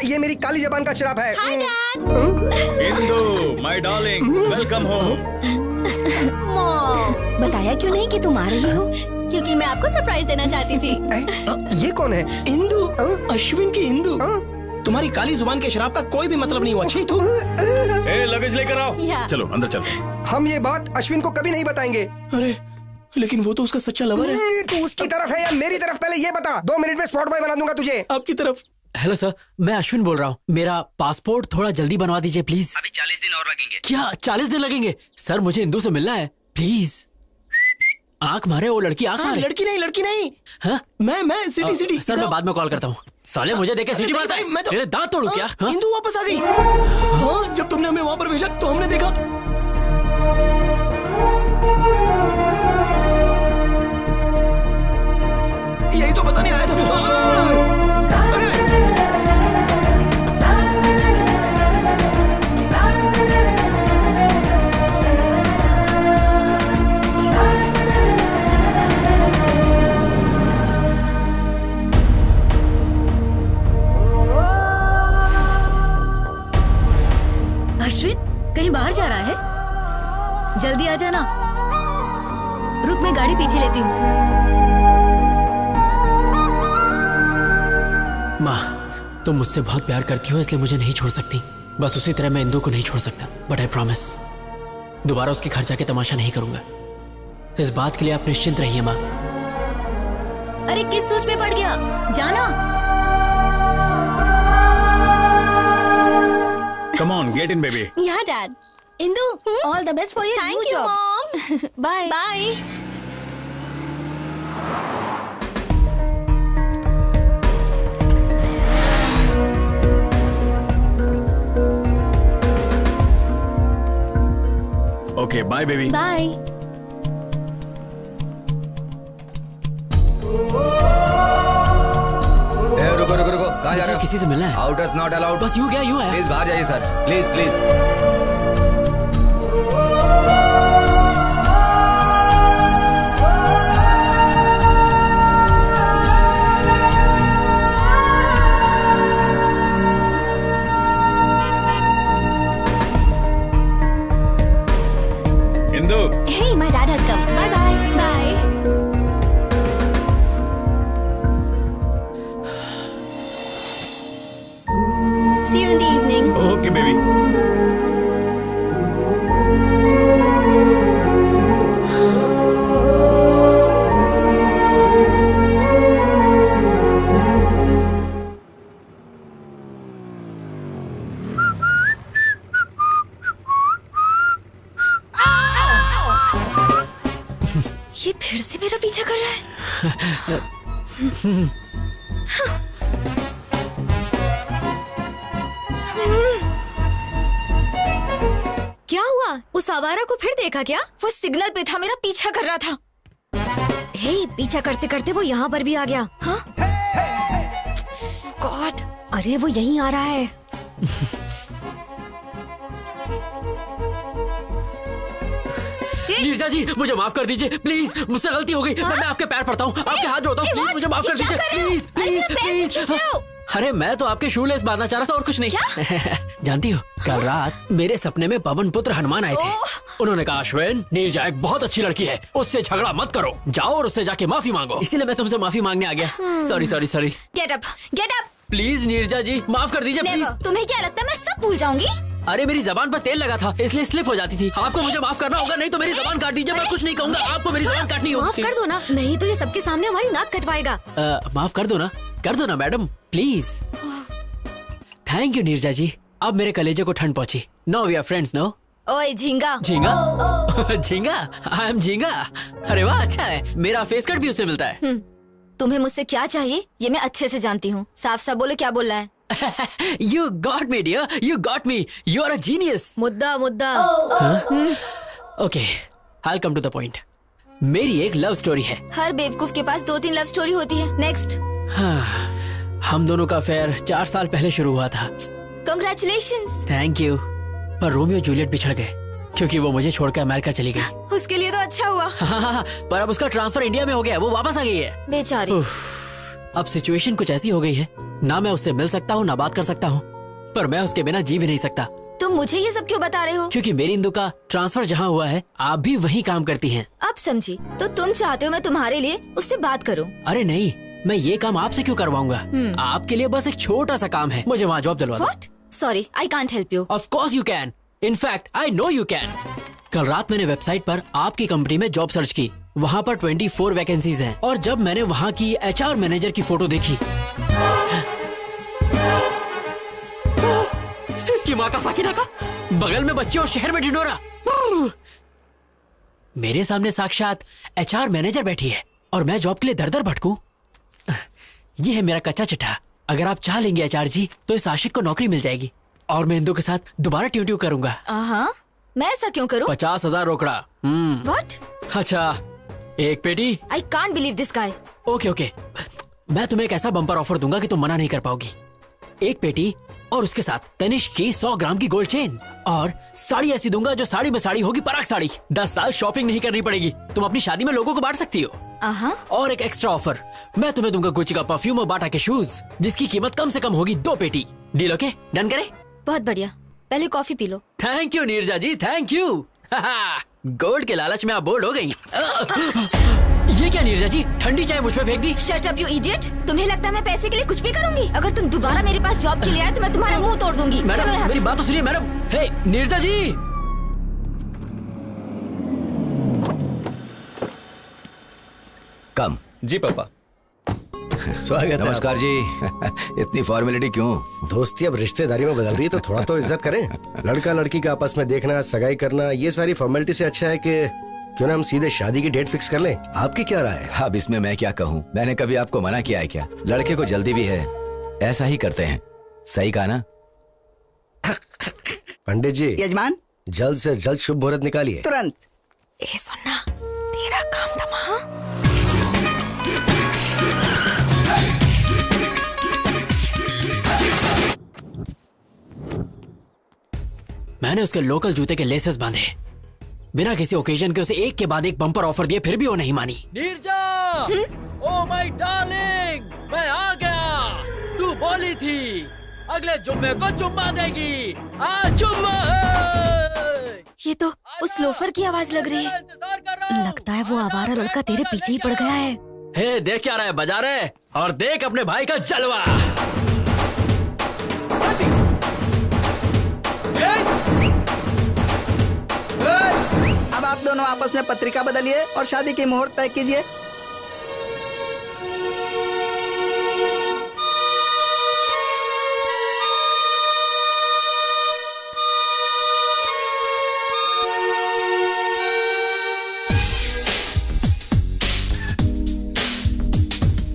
ये मेरी काली जबान का शराब है। Indu my darling, welcome home. बताया क्यों नहीं कि तुम आ रही हो? क्योंकि मैं आपको सरप्राइज देना चाहती थी। ये कौन है? इंदू, अश्विन की इंदू। तुम्हारी काली जुबान के शराब का कोई भी मतलब नहीं हुआ। छी तू। लगेज लेकर आओ। चलो अंदर चलो। हम ये बात अश्विन को कभी नहीं बताएंगे। अरे लेकिन वो तो उसका सच्चा लवर है। तू उसकी तरफ है या मेरी तरफ? पहले ये बता। 2 मिनट में स्पॉट बॉय बना दूंगा तुझे। आपकी तरफ। हेलो सर, मैं अश्विन बोल रहा हूँ। मेरा पासपोर्ट थोड़ा जल्दी बनवा दीजिए प्लीज। अभी 40 दिन और लगेंगे। क्या 40 दिन लगेंगे? सर मुझे इंदू से मिलना है प्लीज। आंख मारे वो लड़की, आंख मारे। लड़की नहीं। हाँ? मैं सिटी। सर मैं बाद में कॉल करता हूँ। साले मुझे देखे सिटी मारता है। मैं तो तेरे दांत तोड़ूं क्या? इंदू वापस आ गई। हाँ, जब तुमने हमें वहाँ पर भेजा तो हमने देखा। यही तुम मुझसे बहुत प्यार करती हो इसलिए मुझे नहीं छोड़ सकती। बस उसी तरह मैं इंदु को नहीं छोड़ सकता। बट आई प्रॉमिस दोबारा उसके घर जाके तमाशा नहीं करूंगा। इस बात के लिए आप निश्चिंत रहिए माँ। अरे किस सोच में पड़ गया? जाना। Come on, get in baby. यहाँ dad. Indu, all the best for your new job. Mom. Bye bye. Okay bye baby. Bye. रुको रुको रुको, कहाँ जा रहे हो? किसी से मिलना है। Outers not allowed. बस यूं क्या यूं है। प्लीज बाहर जाइए sir, please please. Indu. Hey, my dad has come. Bye bye. Bye. See you in the evening. Okay baby. ये फिर से मेरा पीछा कर रहा है। क्या हुआ? उस आवारा को फिर देखा क्या? वो सिग्नल पे था, मेरा पीछा कर रहा था। हे, पीछा करते करते वो यहाँ पर भी आ गया। हाँ? गॉड, अरे वो यहीं आ रहा है। नीरजा जी मुझे माफ कर दीजिए प्लीज, मुझसे गलती हो गई। मैं आपके पैर पड़ता हूँ, आपके हाथ जोड़ता हूँ, प्लीज मुझे माफ कर दीजिए प्लीज प्लीज प्लीज। अरे मैं तो आपके शूलेस बांधना चाह रहा था और कुछ नहीं। जानती हो कल रात मेरे सपने में पवन पुत्र हनुमान आए थे। उन्होंने कहा अश्विन, नीरजा एक बहुत अच्छी लड़की है, उससे झगड़ा मत करो, जाओ और उससे जाके माफी मांगो। इसीलिए मैं तुमसे माफी मांगने आ गया। Sorry sorry sorry. Get up get up. Please Neerja ji माफ कर दीजिए प्लीज। तुम्हें क्या लगता है मैं सब भूल जाऊंगी? अरे मेरी जबान पर तेल लगा था इसलिए स्लिप हो जाती थी। आपको मुझे माफ करना होगा, नहीं तो मेरी जबान काट दीजिए। मैं कुछ नहीं कहूँगा, आपको मेरी जबान काटनी होगी। माफ कर दो ना, नहीं तो ये सबके सामने हमारी नाक कटवाएगा। माफ कर दो ना madam please. Thank you Neerja ji, अब मेरे कलेजे को ठंड पहुंची। No we are friends no. ओए झींगा। झींगा? झींगा? आई एम झींगा। अरे वाह अच्छा है, मेरा फेस कट भी उससे मिलता है। तुम्हें मुझसे क्या चाहिए ये मैं अच्छे से जानती हूँ। साफ साफ बोलो क्या बोलना है। You got me dear, you got me. You are a genius. मुद्दा मुद्दा। Okay, I'll come to the point. मेरी एक लव स्टोरी है। हर बेवकूफ के पास 2-3 लव स्टोरी होती है। नेक्स्ट। हाँ, हम दोनों का अफेयर 4 साल पहले शुरू हुआ था। Congratulations. Thank you. पर रोमियो जूलियट बिछड़ गए क्योंकि वो मुझे छोड़कर अमेरिका चली गई। उसके लिए तो अच्छा हुआ। हाँ, पर अब उसका ट्रांसफर इंडिया में हो गया, वो वापस आ गई है। बेचारी। अब सिचुएशन कुछ ऐसी हो गई है, ना मैं उससे मिल सकता हूँ ना बात कर सकता हूँ, पर मैं उसके बिना जी भी नहीं सकता। तुम मुझे ये सब क्यों बता रहे हो? क्योंकि मेरी इंदु का ट्रांसफर जहाँ हुआ है आप भी वहीं काम करती हैं। अब समझी। तो तुम चाहते हो मैं तुम्हारे लिए उससे बात करूं? अरे नहीं, मैं ये काम आपसे क्यों करवाऊंगा। आपके लिए बस एक छोटा सा काम है, मुझे वहाँ जॉब दिलवा दो। What? Sorry, I can't help you. Of course you can. In fact, I know you can. कल रात मैंने वेबसाइट पर आपकी कंपनी में जॉब सर्च की, वहाँ पर 24 वैकेंसीज हैं, और जब मैंने वहाँ की HR मैनेजर की फोटो देखी, इसकी माँ का साकिना का, बगल में बच्चे और शहर में ढिंढोरा। मेरे सामने साक्षात HR मैनेजर बैठी है और मैं जॉब के लिए दर दर भटकूं। ये है मेरा कच्चा चिट्ठा। अगर आप चाह लेंगे HR जी तो इस आशिक को नौकरी मिल जाएगी और मैं इंदु के साथ दोबारा ट्यू ट्यू करूंगा। मैं ऐसा क्यों करूं? 50,000 रोकड़ा। What? अच्छा, एक पेटी। I can't believe this guy. Okay, मैं तुम्हें एक ऐसा बम्पर ऑफर दूंगा कि तुम मना नहीं कर पाओगी। एक पेटी और उसके साथ तनिष्क की 100 ग्राम की गोल्ड चेन, और साड़ी ऐसी दूंगा जो साड़ी में साड़ी होगी, पराग साड़ी। 10 साल शॉपिंग नहीं करनी पड़ेगी, तुम अपनी शादी में लोगों को बांट सकती हो। और एक एक्स्ट्रा ऑफर, मैं तुम्हें दूंगा गुच्ची का परफ्यूम और बाटा के शूज जिसकी कीमत कम से कम होगी 2 पेटी। Deal okay? डन करें? बहुत बढ़िया, पहले कॉफी पी लो। Thank you Neerja ji, thank you. Gold के लालच में आप बोल्ड हो गई। ये क्या नीरजा जी, ठंडी चाय मुझ पे फेंक दी? Shut up you idiot. तुम्हें लगता है मैं पैसे के लिए कुछ भी करूंगी? अगर तुम दोबारा मेरे पास जॉब के लिए आए तो मैं तुम्हारा मुंह तोड़ दूंगी। चलो मैडम यहाँ मेरी से। बात तो सुनिए मैडम। हे नीरजा जी। कम। जी पापा। स्वागत है। नमस्कार जी। इतनी फॉर्मेलिटी क्यों? दोस्ती अब रिश्तेदारी में बदल रही है तो थोड़ा तो इज्जत करें। लड़का लड़की का आपस में देखना, सगाई करना, ये सारी फॉर्मेलिटी से अच्छा है कि क्यों ना हम सीधे शादी की डेट फिक्स कर लें। आपकी क्या राय है? अब इसमें मैं क्या कहूँ? मैंने कभी आपको मना किया है क्या? लड़के को जल्दी भी है, ऐसा ही करते हैं। सही कहा ना? पंडित जी। यजमान। जल्द से जल्द शुभ मुहूर्त निकालिए। तुरंत। ए सुनना, तेरा काम तमाम। मैंने उसके लोकल जूते के लेसेस बांधे, बिना किसी ओकेजन के उसे एक के बाद एक बम्पर ऑफर दिए, फिर भी वो नहीं मानी। नीरजा, ओ माय डार्लिंग, मैं आ गया। तू बोली थी अगले जुम्मे को चुम्मा देगी, आज चुम्मा है। ये तो उस लोफर की आवाज लग रही है। लगता है वो आवारा लड़का तेरे पीछे ही पड़ गया है। हे देख क्या रहा है, बजा रहे, और देख अपने भाई का जलवा। अब आप दोनों आपस में पत्रिका बदलिए और शादी की मुहूर्त तय कीजिए।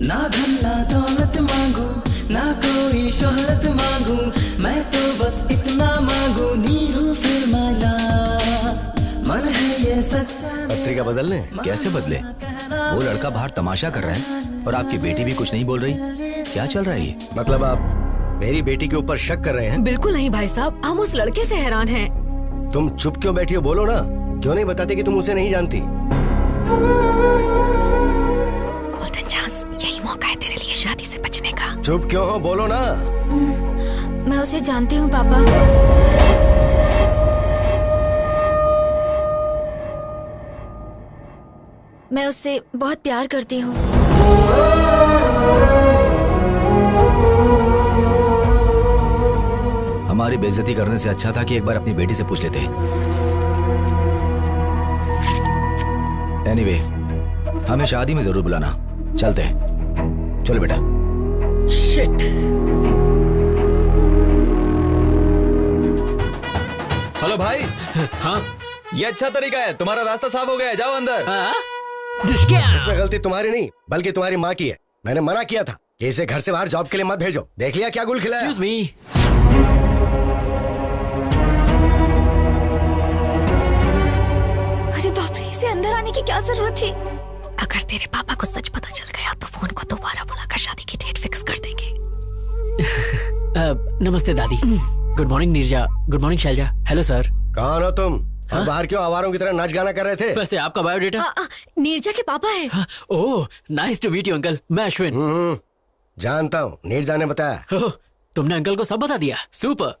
ना धन ना दौलत मांगू, ना कोई शोहरत मांगू, मैं तो बस इतना मांगू, नीरू फिर माला, मन है ये सच्चा। पत्रिका बदलने? कैसे बदले? वो लड़का बाहर तमाशा कर रहा है और आपकी बेटी भी कुछ नहीं बोल रही। क्या चल रहा है ये? मतलब आप मेरी बेटी के ऊपर शक कर रहे हैं? बिल्कुल नहीं भाई साहब, हम उस लड़के से हैरान हैं। तुम चुप क्यों बैठी हो? बोलो ना, क्यों नहीं बताते कि तुम उसे नहीं जानती? गोल्डन चांस, यही मौका है तेरे लिए शादी से बचने का। चुप क्यों हो? बोलो ना। मैं उसे जानती हूँ पापा। मैं उससे बहुत प्यार करती हूँ। हमारी बेइज्जती करने से अच्छा था कि एक बार अपनी बेटी से पूछ लेते। एनीवे, हमें शादी में जरूर बुलाना। चलते हैं। चलो बेटा। शिट। हेलो भाई। हाँ, ये अच्छा तरीका है, तुम्हारा रास्ता साफ हो गया है, जाओ अंदर। इसमें गलती तुम्हारी नहीं बल्कि तुम्हारी माँ की है। मैंने मना किया था कि इसे घर से बाहर जॉब के लिए मत भेजो। देख लिया क्या गुल खिलाया? Excuse me। अरे बाप रे, इसे अंदर आने की क्या जरूरत थी? अगर तेरे पापा को सच पता चल गया तो फोन को दोबारा बुलाकर शादी की डेट फिक्स कर देंगे। नमस्ते दादी। Good morning Neerja. Good morning Shailaja. Hello sir. कौन हो तुम? और बाहर क्यों आवारों की तरह नाच गाना कर रहे थे? वैसे आपका बायोडेटा? नीरजा के पापा है। Oh, nice to meet you uncle. मैं अश्विन। जानता हूँ, नीरजा ने बताया। ओह, तुमने अंकल को सब बता दिया। सुपर।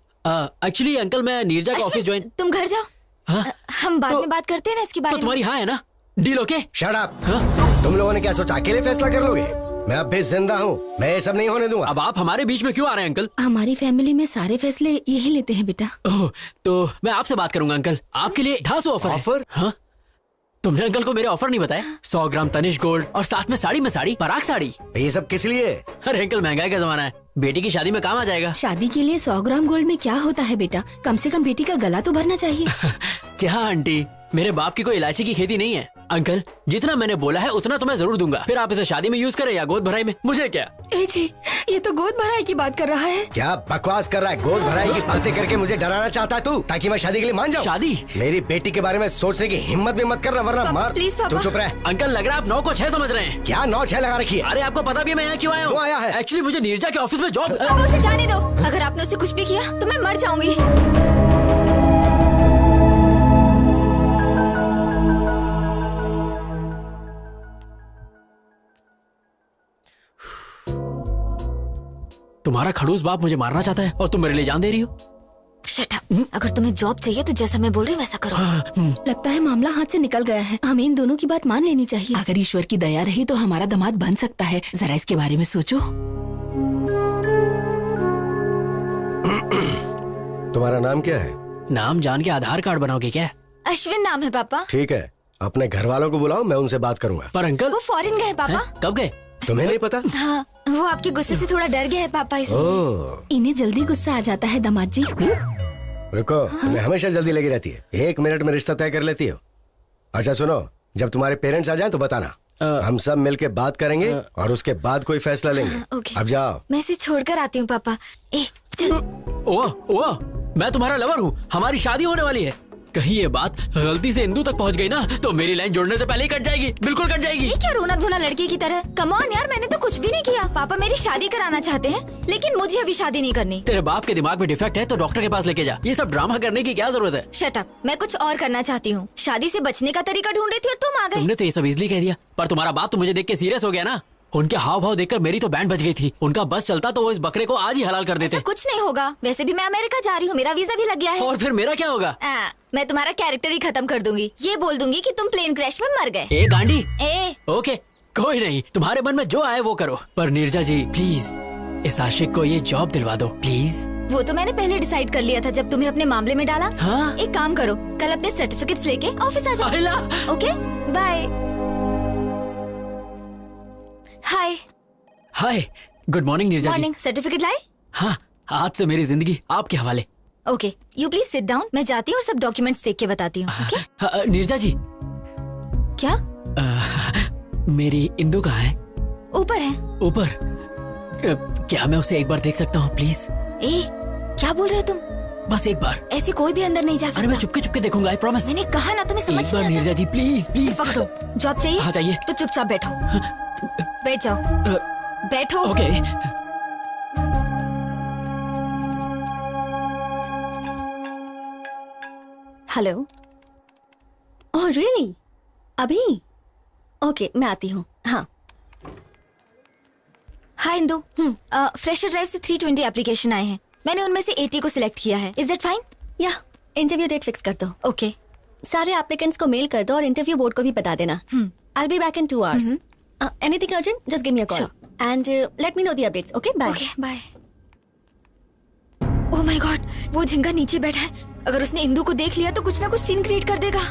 एक्चुअली अंकल मैं नीरजा का ऑफिस ज्वाइन। तुम घर जाओ। हम बाद में बात करते हैं ना इसके बारे में। तो तुम्हारी हाँ है ना? Deal okay? Shut up. तुम लोगों ने क्या सोचा अकेले फैसला कर लोगे? मैं अब भी जिंदा हूँ, मैं ये सब नहीं होने दूंगा। अब आप हमारे बीच में क्यों आ रहे हैं अंकल? हमारी फैमिली में सारे फैसले यही लेते हैं बेटा। ओह, तो मैं आपसे बात करूंगा अंकल। आपके लिए 250 ऑफर है। ऑफर? हाँ, तुमने अंकल को मेरे ऑफर नहीं बताया? 100 ग्राम तनिष गोल्ड और साथ में साड़ी में साड़ी, पराग साड़ी। ये सब किस लिए? अरे अंकल, महंगाई का जमाना है, बेटी की शादी में काम आ जाएगा। शादी के लिए 100 ग्राम गोल्ड में क्या होता है बेटा? कम से कम बेटी का गला तो भरना चाहिए। क्या आंटी, मेरे बाप की कोई इलायची की खेती नहीं है। अंकल, जितना मैंने बोला है उतना तो मैं जरूर दूंगा। फिर आप इसे शादी में यूज करें या गोद भराई में, मुझे क्या। ए जी, ये तो गोद भराई की बात कर रहा है। क्या बकवास कर रहा है? गोद भराई की बातें करके मुझे डराना चाहता है तू, ताकि मैं शादी के लिए मान जाऊं? शादी? मेरी बेटी के बारे में सोचने की हिम्मत भी मत करना, वरना मार। प्लीज पापा। तू चुप रह। अंकल, लग रहा है आप 9 को 6 समझ रहे हैं। क्या 9-6 लगा रखी है? अरे आपको पता भी है मैं यहाँ क्यों आया हूँ? क्यों आया है? एक्चुअली मुझे नीरजा के ऑफिस में जॉब। अब उसे जाने दो। अगर आपने उसे कुछ भी किया तो मैं मर जाऊंगी। तुम्हारा खड़ूस बाप मुझे मारना चाहता है और तुम मेरे लिए जान दे रही हो? Shut up. अगर तुम्हें जॉब चाहिए तो जैसा मैं बोल रही हूँ वैसा करो। लगता है मामला हाथ से निकल गया है। हमें इन दोनों की बात मान लेनी चाहिए। अगर ईश्वर की दया रही तो हमारा दामाद बन सकता है। जरा इसके बारे में सोचो। तुम्हारा नाम क्या है? नाम जान के आधार कार्ड बनाओगे क्या? अश्विन नाम है पापा। ठीक है, अपने घर वालों को बुलाओ, मैं उनसे बात करूंगा। पर अंकल वो फॉरेन गए पापा। कब गए? तुम्हें नहीं पता? हाँ, वो आपके गुस्से से थोड़ा डर गए हैं पापा इसलिए। इन्हें जल्दी गुस्सा आ जाता है दामाद जी। रुको, तुम्हें हमेशा जल्दी लगी रहती है। 1 मिनट में रिश्ता तय कर लेती हो। अच्छा सुनो, जब तुम्हारे पेरेंट्स आ जाएं तो बताना। हम सब मिलके बात करेंगे और उसके बाद कोई फैसला लेंगे। अब जाओ। मैं इसे छोड़कर आती हूँ पापा। ओह, मैं तुम्हारा लवर हूँ। हमारी शादी होने वाली है। कहीं ये बात गलती से इंदू तक पहुँच गई ना तो मेरी लाइन जोड़ने से पहले ही कट जाएगी। बिल्कुल कट जाएगी। ये क्या रोना धोना लड़की की तरह? कम ऑन यार, मैंने तो कुछ भी नहीं किया। पापा मेरी शादी कराना चाहते हैं लेकिन मुझे अभी शादी नहीं करनी। तेरे बाप के दिमाग में डिफेक्ट है तो डॉक्टर के पास लेके जा। ये सब ड्रामा करने की क्या जरूरत है? Shut up. मैं कुछ और करना चाहती हूँ। शादी से बचने का तरीका ढूंढ रही थी और तुम आ गए। तुमने तो ये सब इजली कह दिया। पर तुम्हारा बाप तो मुझे देख के सीरियस हो गया ना। उनके हाव भाव देखकर मेरी तो बैंड बज गई थी। उनका बस चलता तो वो इस बकरे को आज ही हलाल कर देते। कुछ नहीं होगा। वैसे भी मैं अमेरिका जा रही हूँ, मेरा वीजा भी लग गया है। और फिर मेरा क्या होगा? मैं तुम्हारा कैरेक्टर ही खत्म कर दूंगी। ये बोल दूंगी कि तुम प्लेन क्रैश में मर गए। ए गांडी। ओके, कोई नहीं, तुम्हारे मन में जो आए वो करो। पर नीरजा जी प्लीज इस आशिक को ये जॉब दिलवा दो प्लीज। वो तो मैंने पहले डिसाइड कर लिया था जब तुम्हें अपने मामले में डाला। हाँ? एक काम करो, कल अपने सर्टिफिकेट्स लेके ऑफिस आ जाओ। Okay bye. Hi. Hi, good morning Neerja ji. Morning. Certificate लाए? हाँ, आज से मेरी जिंदगी आपके हवाले। Okay, you please sit down. मैं जाती हूँ और सब डॉक्यूमेंट्स देख के बताती हूँ। ओके? नीरजा जी। क्या? मेरी इंदू कहाँ है? ऊपर है। ऊपर? क्या मैं उसे एक बार देख सकता हूँ प्लीज? क्या बोल रहे हो तुम? बस एक बार। ऐसे कोई भी अंदर नहीं जा सकता। अरे मैं चुपके चुपके देखूंगा, आई प्रॉमिस। मैंने कहा ना, तुम्हें समझ एक बार नीरजा जी प्लीज प्लीज। पकड़ो। जॉब चाहिए? हाँ चाहिए। तो चुपचाप बैठो। बैठ जाओ। बैठो। ओके। हेलो। Oh really? अभी? ओके, मैं आती हूँ। हाँ। हाय इंदू। फ्रेशर ड्राइव से 320 एप्लीकेशन आए हैं। मैंने उनमें से 80 को सिलेक्ट किया है। Is that fine? या इंटरव्यू डेट फिक्स कर दो। ओके। सारे एप्लीकेंट्स को मेल कर दो और इंटरव्यू बोर्ड को भी बता देना। I'll be back in 2 hours. Anything urgent? Just give me a call. Sure. And let me know the updates. Okay? Bye. Okay, bye. Oh my God, वो झिंगा नीचे बैठा है। अगर उसने इंदू को देख लिया तो कुछ ना कुछ सीन क्रिएट कर देगा।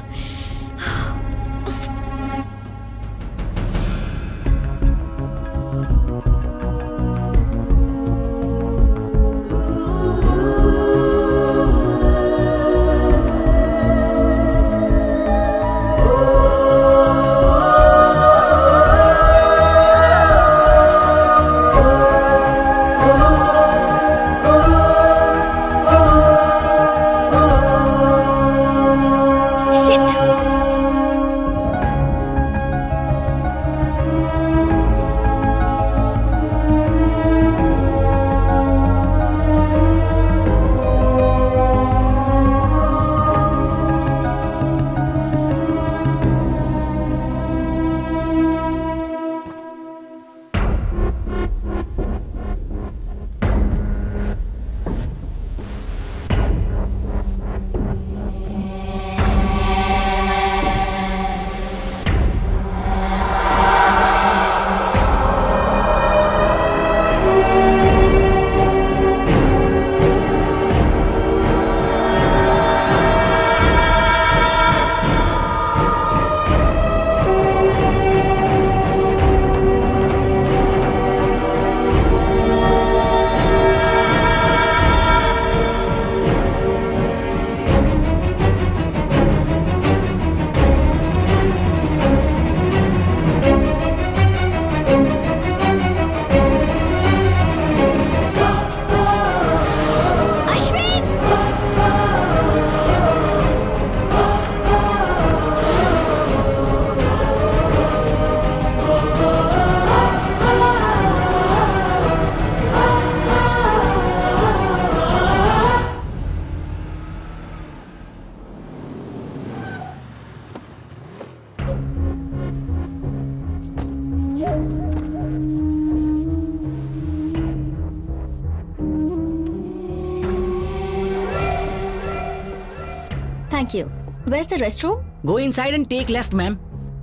Thank you. Where's the restroom? Go inside and take left, ma'am.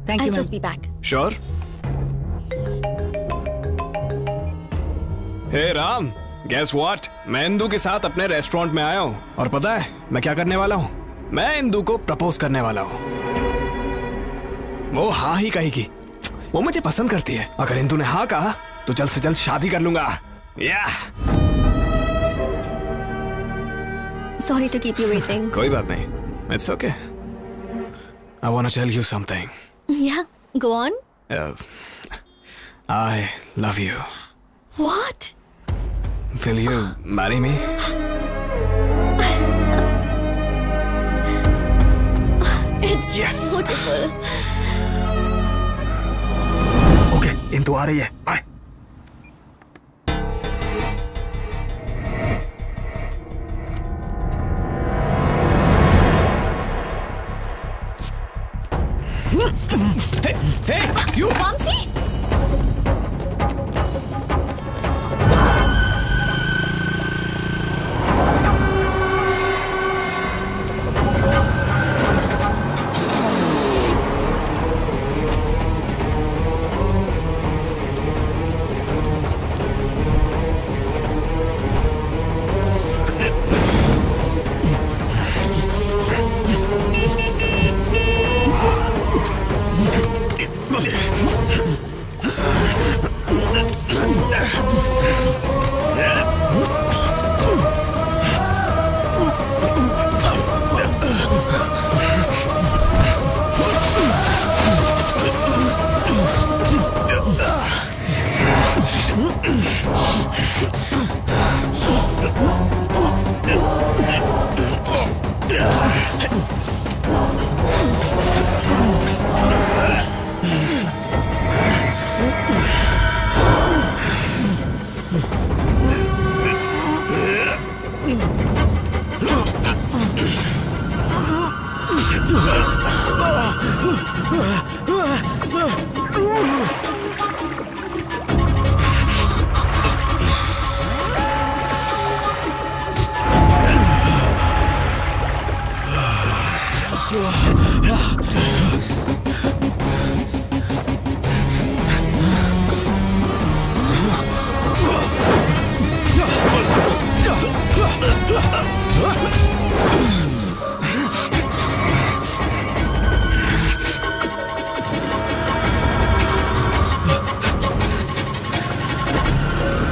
Thank you, I'll ma'am. just be back. Sure. हे राम, guess what? मैं इंदू के साथ अपने रेस्टोरेंट में आया हूँ और पता है मैं क्या करने वाला हूँ? मैं इंदू को प्रपोज करने वाला हूँ। वो हाँ ही कहेगी। वो मुझे पसंद करती है। अगर इंदू ने हाँ कहा तो जल्द से जल्द शादी कर लूंगा। Sorry to keep you waiting. कोई बात नहीं। It's okay. I wanna tell you something. Yeah, go on. I love you. What? Will you marry me? It's beautiful. Okay, Indu आ रही है। Bye. Hey, you! Vamsi?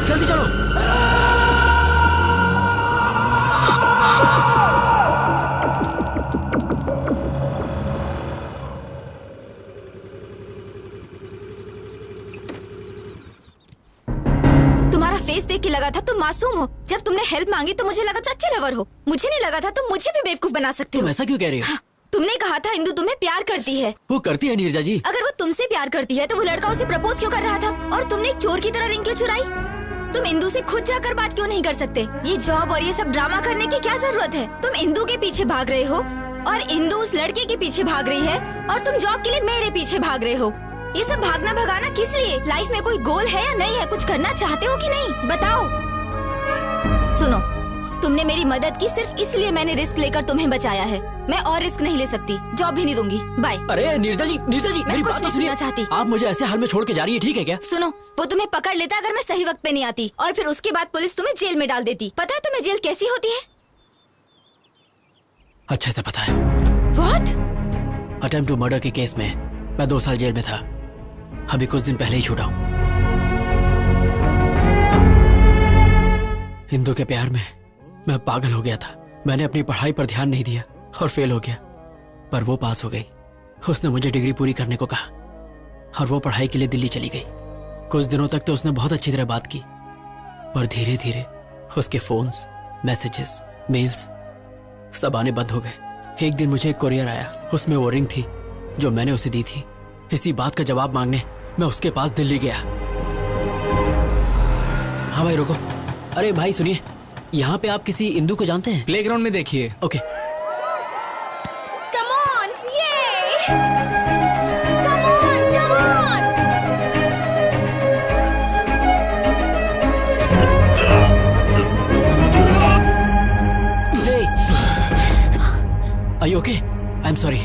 जल्दी चलो। तुम्हारा फेस देख के लगा था तुम मासूम हो। जब तुमने हेल्प मांगी तो मुझे लगा था अच्छे लवर हो। मुझे नहीं लगा था तुम मुझे भी बेवकूफ बना सकते हो। तुम ऐसा क्यों कह रही हो? हाँ, तुमने कहा था इंदू तुम्हें प्यार करती है। वो करती है नीरजा जी। अगर वो तुमसे प्यार करती है तो वो लड़का उसे प्रपोज क्यों कर रहा था? और तुमने एक चोर की तरह रिंग क्यों चुराई? तुम इंदू से खुद जाकर बात क्यों नहीं कर सकते? ये जॉब और ये सब ड्रामा करने की क्या जरूरत है? तुम इंदू के पीछे भाग रहे हो और इंदू उस लड़के के पीछे भाग रही है और तुम जॉब के लिए मेरे पीछे भाग रहे हो। ये सब भागना भगाना किस लिए? लाइफ में कोई गोल है या नहीं है? कुछ करना चाहते हो कि नहीं? बताओ। सुनो, तुमने मेरी मदद की सिर्फ इसलिए मैंने रिस्क लेकर तुम्हें बचाया है। मैं और रिस्क नहीं ले सकती। जॉब भी नहीं दूंगी। बाय। अरे नीरजा जी मेरी बात तो सुनिए। चाहती आप मुझे ऐसे हाल में छोड़ के जा रही है, ठीक है क्या? सुनो, वो तुम्हें पकड़ लेता अगर मैं सही वक्त पे नहीं आती, और फिर उसके बाद पुलिस तुम्हें जेल में डाल देती। पता है तुम्हें जेल कैसी होती है? अच्छे से पता है। What? अटेम्प्ट टू मर्डर के केस में मैं 2 साल जेल में था। अभी कुछ दिन पहले ही छूटा हूँ। इंदू के प्यार में मैं पागल हो गया था। मैंने अपनी पढ़ाई पर ध्यान नहीं दिया और फेल हो गया, पर वो पास हो गई। उसने मुझे डिग्री पूरी करने को कहा और वो पढ़ाई के लिए दिल्ली चली गई। कुछ दिनों तक तो उसने बहुत अच्छी तरह बात की, पर धीरे धीरे उसके फोन्स, मैसेजेस, मेल्स सब आने बंद हो गए। एक दिन मुझे एक कोरियर आया, उसमें वो रिंग थी जो मैंने उसे दी थी। इसी बात का जवाब मांगने मैं उसके पास दिल्ली गया। हाँ भाई रुको। अरे भाई सुनिए, यहाँ पे आप किसी इंदू को जानते हैं? प्लेग्राउंड में देखिए। Okay. Come on, yay! Come on, come on! Hey, are you okay? I am sorry.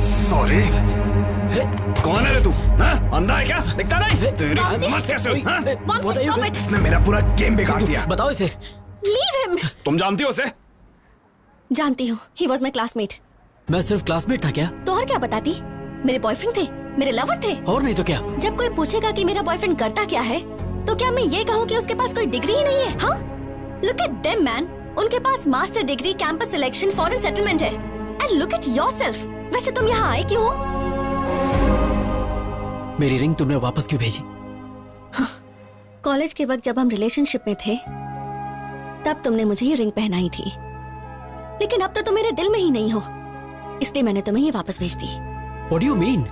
Sorry? कौन है रे तू? हाँ? अंधा है क्या? दिखता नहीं? तेरी हिम्मत कैसे हुई? हाँ? इसने मेरा पूरा गेम बिगाड़ दिया। बताओ इसे। Leave him. तुम जानती हो उसे? जानती हूँ, he was my classmate. मैं सिर्फ क्लासमेट था क्या? तो और क्या बताती? मेरे बॉयफ्रेंड थे, मेरे लवर थे। और नहीं तो क्या? जब कोई पूछेगा कि मेरा बॉयफ्रेंड करता क्या है, तो क्या मैं ये कहूँ कि उसके पास कोई डिग्री ही नहीं है? हाँ? Look at them, man. उनके पास master degree, campus selection, foreign settlement है। And look at yourself. वैसे तुम यहाँ आए क्यों? मेरी रिंग तुमने वापस क्यों भेजी? कॉलेज के वक्त जब हम रिलेशनशिप में थे, तब तुमने मुझे ये रिंग पहनाई थी। लेकिन अब तो तुम मेरे दिल में ही नहीं हो, इसलिए मैंने तुम्हें ये वापस भेज दी। What do you mean?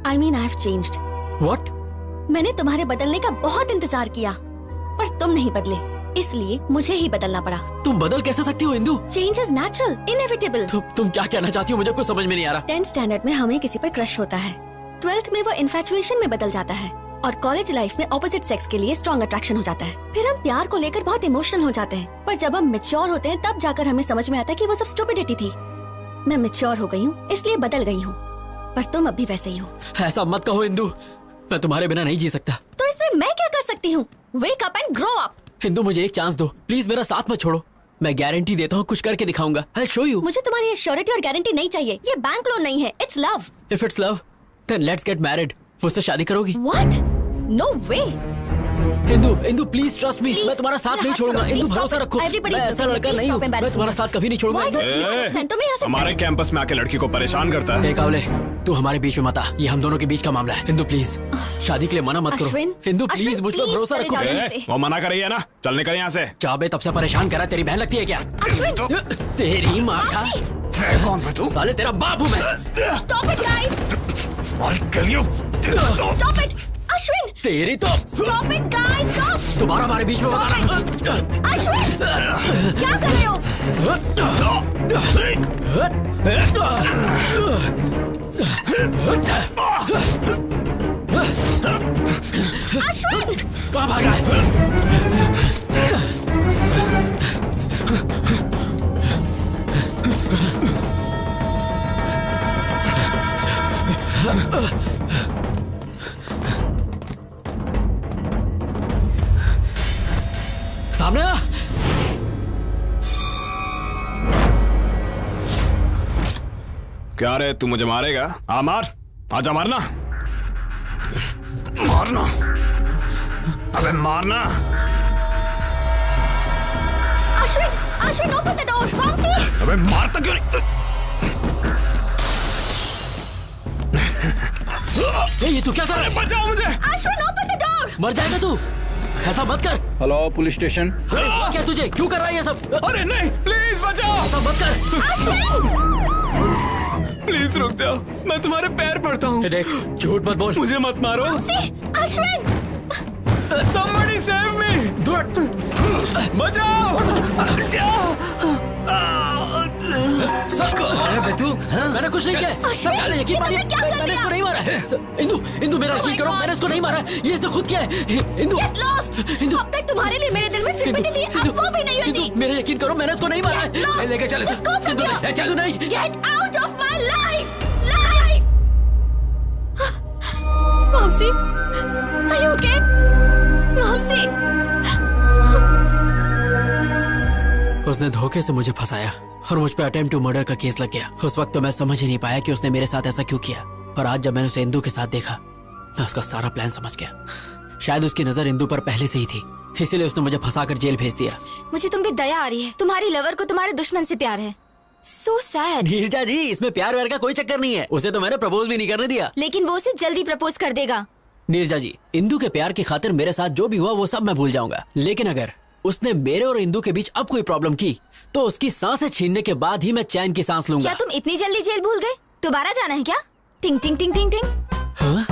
I mean I have changed. What? मैंने तुम्हारे बदलने का बहुत इंतजार किया, पर तुम नहीं बदले, इसलिए मुझे ही बदलना पड़ा। तुम बदल कैसे सकती हो Indu? Change is natural, inevitable. तुम क्या कहना चाहती हो? मुझे कुछ समझ में नहीं आ रहा। 10th स्टैंडर्ड में हमें किसी पर क्रश होता है, 12th में वो इन्फैचुएशन में बदल जाता है, और कॉलेज लाइफ में ऑपोजिट सेक्स के लिए स्ट्रॉन्ग अट्रैक्शन हो जाता है। फिर हम प्यार को लेकर बहुत इमोशनल हो जाते हैं, पर जब हम मैच्योर होते हैं तब जाकर हमें समझ में आता है कि वो सब स्टुपिडिटी थी। मैं मैच्योर हो गई हूँ, इसलिए बदल गई हूँ, पर तुम अब भी वैसे ही हो। ऐसा मत कहो इंदु, मैं तुम्हारे बिना नहीं जी सकता। तो इसमें मैं क्या कर सकती हूँ? Wake up and grow up. Indu मुझे एक चांस दो प्लीज, मेरा साथ मत छोड़ो। मैं गारंटी देता हूँ कुछ करके दिखाऊंगा। I'll show you. मुझे तुम्हारी एश्योरिटी और गारंटी नहीं चाहिए, ये बैंक लोन नहीं है, it's love. If it's love, then let's get married. मुझसे शादी करोगी? What? No way. Indu please trust me, मैं तुम्हारा साथ नहीं छोड़ूंगा। इंदु भरोसा रखो, मैं ऐसा लड़का नहीं हूँ, मैं तुम्हारा साथ कभी नहीं छोड़ूंगा। हमारे कैंपस में आके लड़की को परेशान करता है। कावले, तू हमारे बीच में मत आ, ये हम दोनों के बीच का मामला है। इंदु प्लीज शादी के लिए मना मत करो। इंदु प्लीज मुझ पर भरोसा रखो। वो मना कर रही है ना, चल निकल यहाँ से। क्या बे, तब से परेशान करा, तेरी बहन लगती है क्या? तेरी माँ का कौन है तू? साले तेरा बाप हूँ मैं। Stop it, guys. I'll kill you. Stop it. Ashwin! तेरी तो Stop it, guys! Stop! तुम्हारा हमारे बीच में बताना। अश्विन! क्या कर रहे हो? अश्विन! कहाँ भाग रहा है? सामने आ। क्या रे, तू मुझे मारेगा? आ मार, आजा मारना, मारना, अबे मारना। Ashwin, open the door, Vamsi! अबे मारता क्यों नहीं? ये तू क्या कर रहा है? बचाओ मुझे! Ashwin, open the door! मर जाएगा तू, ऐसा मत कर। Hello police station. क्या तुझे क्यों कर रहा है ये सब? अरे नहीं, प्लीज बचाओ। ऐसा मत कर। प्लीज रुक जाओ, मैं तुम्हारे पैर पड़ता हूँ। देख, झूठ मत बोल। मुझे मत मारो। अश्विन! Somebody save me! बचाओ! अरे तू, मैंने कुछ नहीं किया। सब जाने यकीन मानिए, मैंने इसको नहीं मारा है। इंदु मेरा यकीन करो, मैंने इसको नहीं मारा, ये इसने खुद किया है। Indu, Get lost! अब तक तुम्हारे लिए मेरे दिल में सिंपैथी थी, अब वो भी नहीं होती। मेरा यकीन करो, मैंने इसको नहीं मारा है। लेके चल, चलो नहीं। Get out of my life! Vamsi, are you okay? Vamsi! उसने धोखे से मुझे फंसाया और मुझ पे अटेम्प्ट टू मर्डर का केस लग गया। उस वक्त तो मैं समझ ही नहीं पाया कि उसने मेरे साथ ऐसा क्यों किया, पर आज जब मैंने उसे इंदु के साथ देखा, मैं उसका सारा प्लान समझ गया। शायद उसकी नजर इंदु पर पहले से ही थी, इसीलिए उसने मुझे फंसाकर जेल भेज दिया। मुझे तुम पे दया आ रही है, तुम्हारी लवर को तुम्हारे दुश्मन से प्यार है। So sad. नीरजा जी, इसमें प्यार व्यार का कोई चक्कर नहीं है, उसे तो मैंने प्रपोज भी नहीं करने दिया। लेकिन वो उसे जल्दी प्रपोज कर देगा। नीरजा जी, इंदु के प्यार की खातिर मेरे साथ जो भी हुआ वो सब मैं भूल जाऊंगा, लेकिन अगर उसने मेरे और इंदु के बीच अब कोई प्रॉब्लम की तो उसकी सांसें छीनने के बाद ही मैं चैन की सांस लूंगा। क्या तुम इतनी जल्दी जेल भूल गए? दोबारा जाना है क्या? टिंग टिंग टिंग टिंग टिंग। हाँ?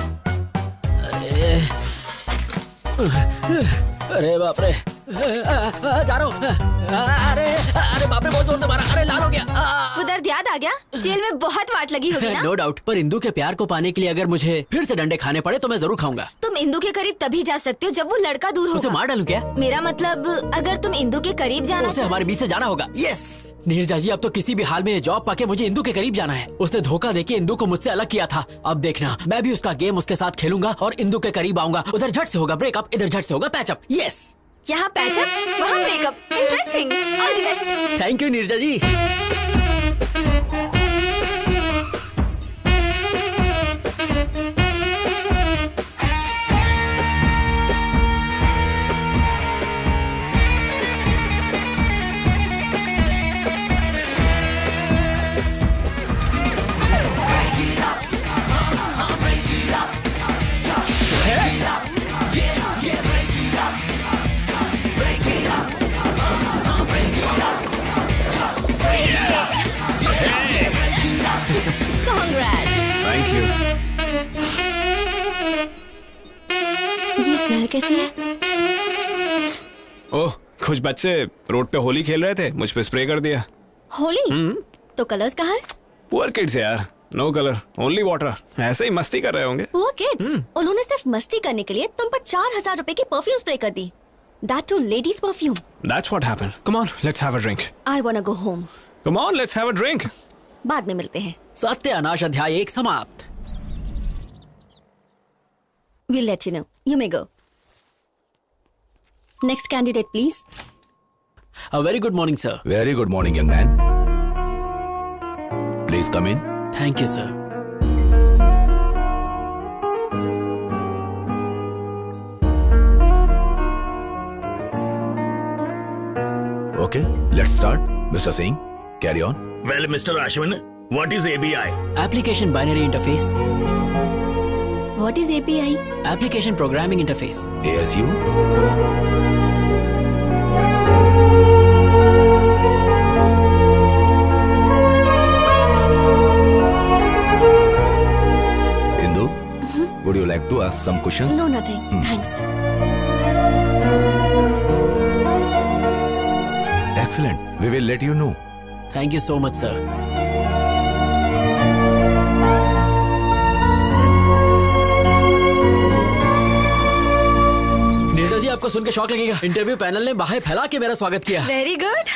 अरे बाप रे, जा रहा हूँ। अरे अरे बाप रे, बहुत जोर से मारा। अरे लाल हो गया। वो दर्द याद आ गया? जेल में बहुत वाट लगी होगी ना? नो डाउट, पर इंदू के प्यार को पाने के लिए अगर मुझे फिर से डंडे खाने पड़े तो मैं जरूर खाऊंगा। तुम इंदू के करीब तभी जा सकते हो जब वो लड़का दूर होगा। उसे मार डालूं क्या? मेरा मतलब अगर तुम इंदू के करीब जाना उसे हमारे बीच से जाना होगा। यस नीरजा जी, अब तो किसी भी हाल में ये जॉब पाके मुझे इंदू के करीब जाना है। उसने धोखा देके इंदू को मुझसे अलग किया था। अब देखना, मैं भी उसका गेम उसके साथ खेलूंगा और इंदू के करीब आऊंगा। उधर झट से होगा ब्रेकअप, इधर झट से होगा पैचअप। यस, यहाँ पैचअप, वहाँ breakup. Interesting. All the best. Thank you Neerja ji. Thank you. ये स्मेल कैसी है? ओह, कुछ बच्चे रोड पे होली खेल रहे थे, मुझ पे स्प्रे कर दिया। होली? तो कलर्स कहाँ है? पुअर किड्स यार, नो कलर ओनली वाटर। ऐसे ही मस्ती कर रहे होंगे। Poor kids? उन्होंने सिर्फ मस्ती करने के लिए तुम पर 4000 रुपए की परफ्यूम स्प्रे कर दी। That too ladies perfume. That's what happened. Come on, let's have a drink. I wanna go home. Come on, let's have a drink. बाद में मिलते हैं। सत्यानाश अध्याय 1 समाप्त। We'll let you know. You may go. Next candidate, please. A very good morning, sir. Very good morning, young man. Please come in. Thank you, sir. Okay, let's start. Mr. Singh, carry on. Well, Mr. Ashwin, what is ABI? Application Binary Interface. What is API? Application Programming Interface. ASU. Indu, would you like to ask some questions? No, nothing. Thanks. Excellent. We will let you know. Thank you so much, sir. Neerja जी, आपको सुन के शौक लगेगा। Interview panel ने बाहें फैला के मेरा स्वागत किया। Very good.